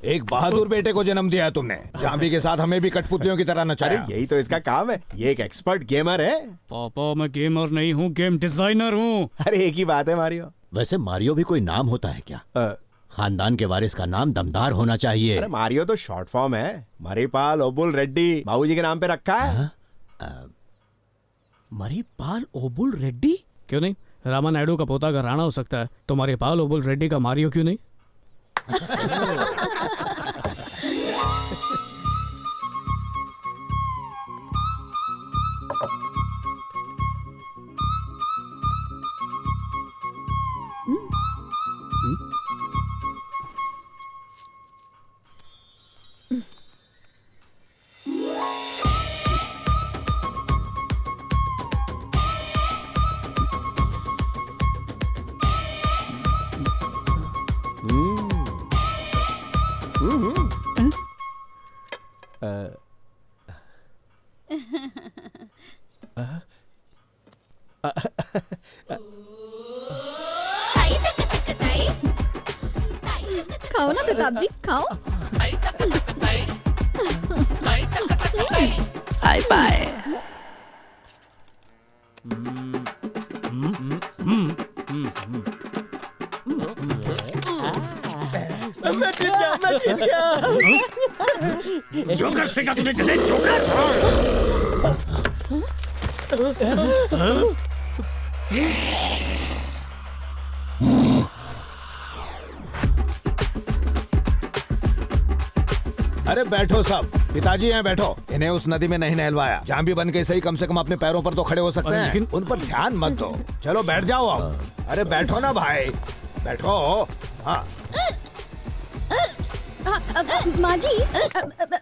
एक बहादुर बेटे को जन्म दिया है तुमने। जाम्बी के साथ हमें भी कठपुतलियों की तरह नचाया। अरे यही तो इसका काम है, ये एक एक्सपर्ट गेमर है। पापा मैं गेमर नहीं हूँ, गेम डिजाइनर हूँ। अरे एक ही बात है मारियो। वैसे मारियो भी कोई नाम होता है क्या? खानदान के वारिस का नाम दमदार होना चाहिए। अरे मारियो तो शॉर्ट फॉर्म है। मरीपाल ओबुल रेड्डी बाबूजी के नाम पे रखा है। मरीपाल ओबुल रेड्डी? क्यों नहीं, रामा नायडू का पोता अगर राणा हो सकता है तो मरीपाल ओबुल रेड्डी का मारियो क्यों नहीं? खाओ ना प्रताप जी, खाओ। Hi bye. मैं जीत गया, मैं जीत गया। जोकर फेंका तूने गले, जोकर। अरे बैठो सब, पिताजी यहाँ बैठो। इन्हें उस नदी में नहीं नहलवाया। जाम्बी बन के सही कम से कम अपने पैरों पर तो खड़े हो सकते हैं। लेकिन उन पर ध्यान मत दो। चलो बैठ जाओ अब। अरे बैठो ना भाई, बैठो। हाँ माँ जी,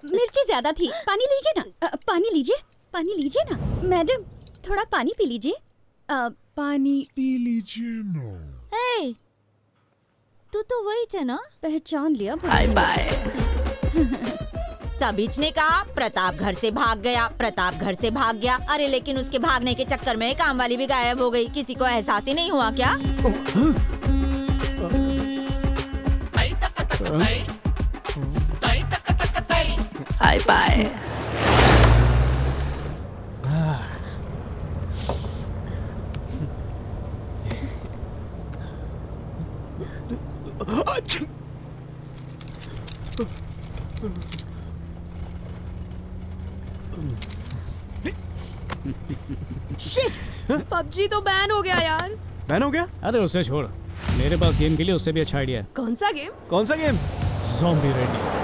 मिर्ची ज्यादा थी, पानी लीजिए ना। पानी लीजिए, पानी लीजिए ना। मैडम थोड़ा पानी पी लीजिए। पानी पी लीजिए ना। ए, तू तो वही है ना? पहचान लिया। Bye bye. सबीच ने कहा प्रताप घर से भाग गया, प्रताप घर से भाग गया। अरे लेकिन उसके भागने के चक्कर में काम वाली भी गायब हो गई। किसी को एहसास ही नहीं हुआ क्या? Hi bye. शिट, पबजी तो बैन हो गया यार। बैन हो गया? अरे उसे छोड़, मेरे पास गेम के लिए उससे भी अच्छा आइडिया है। कौन सा गेम? कौन सा गेम? Zombie ready.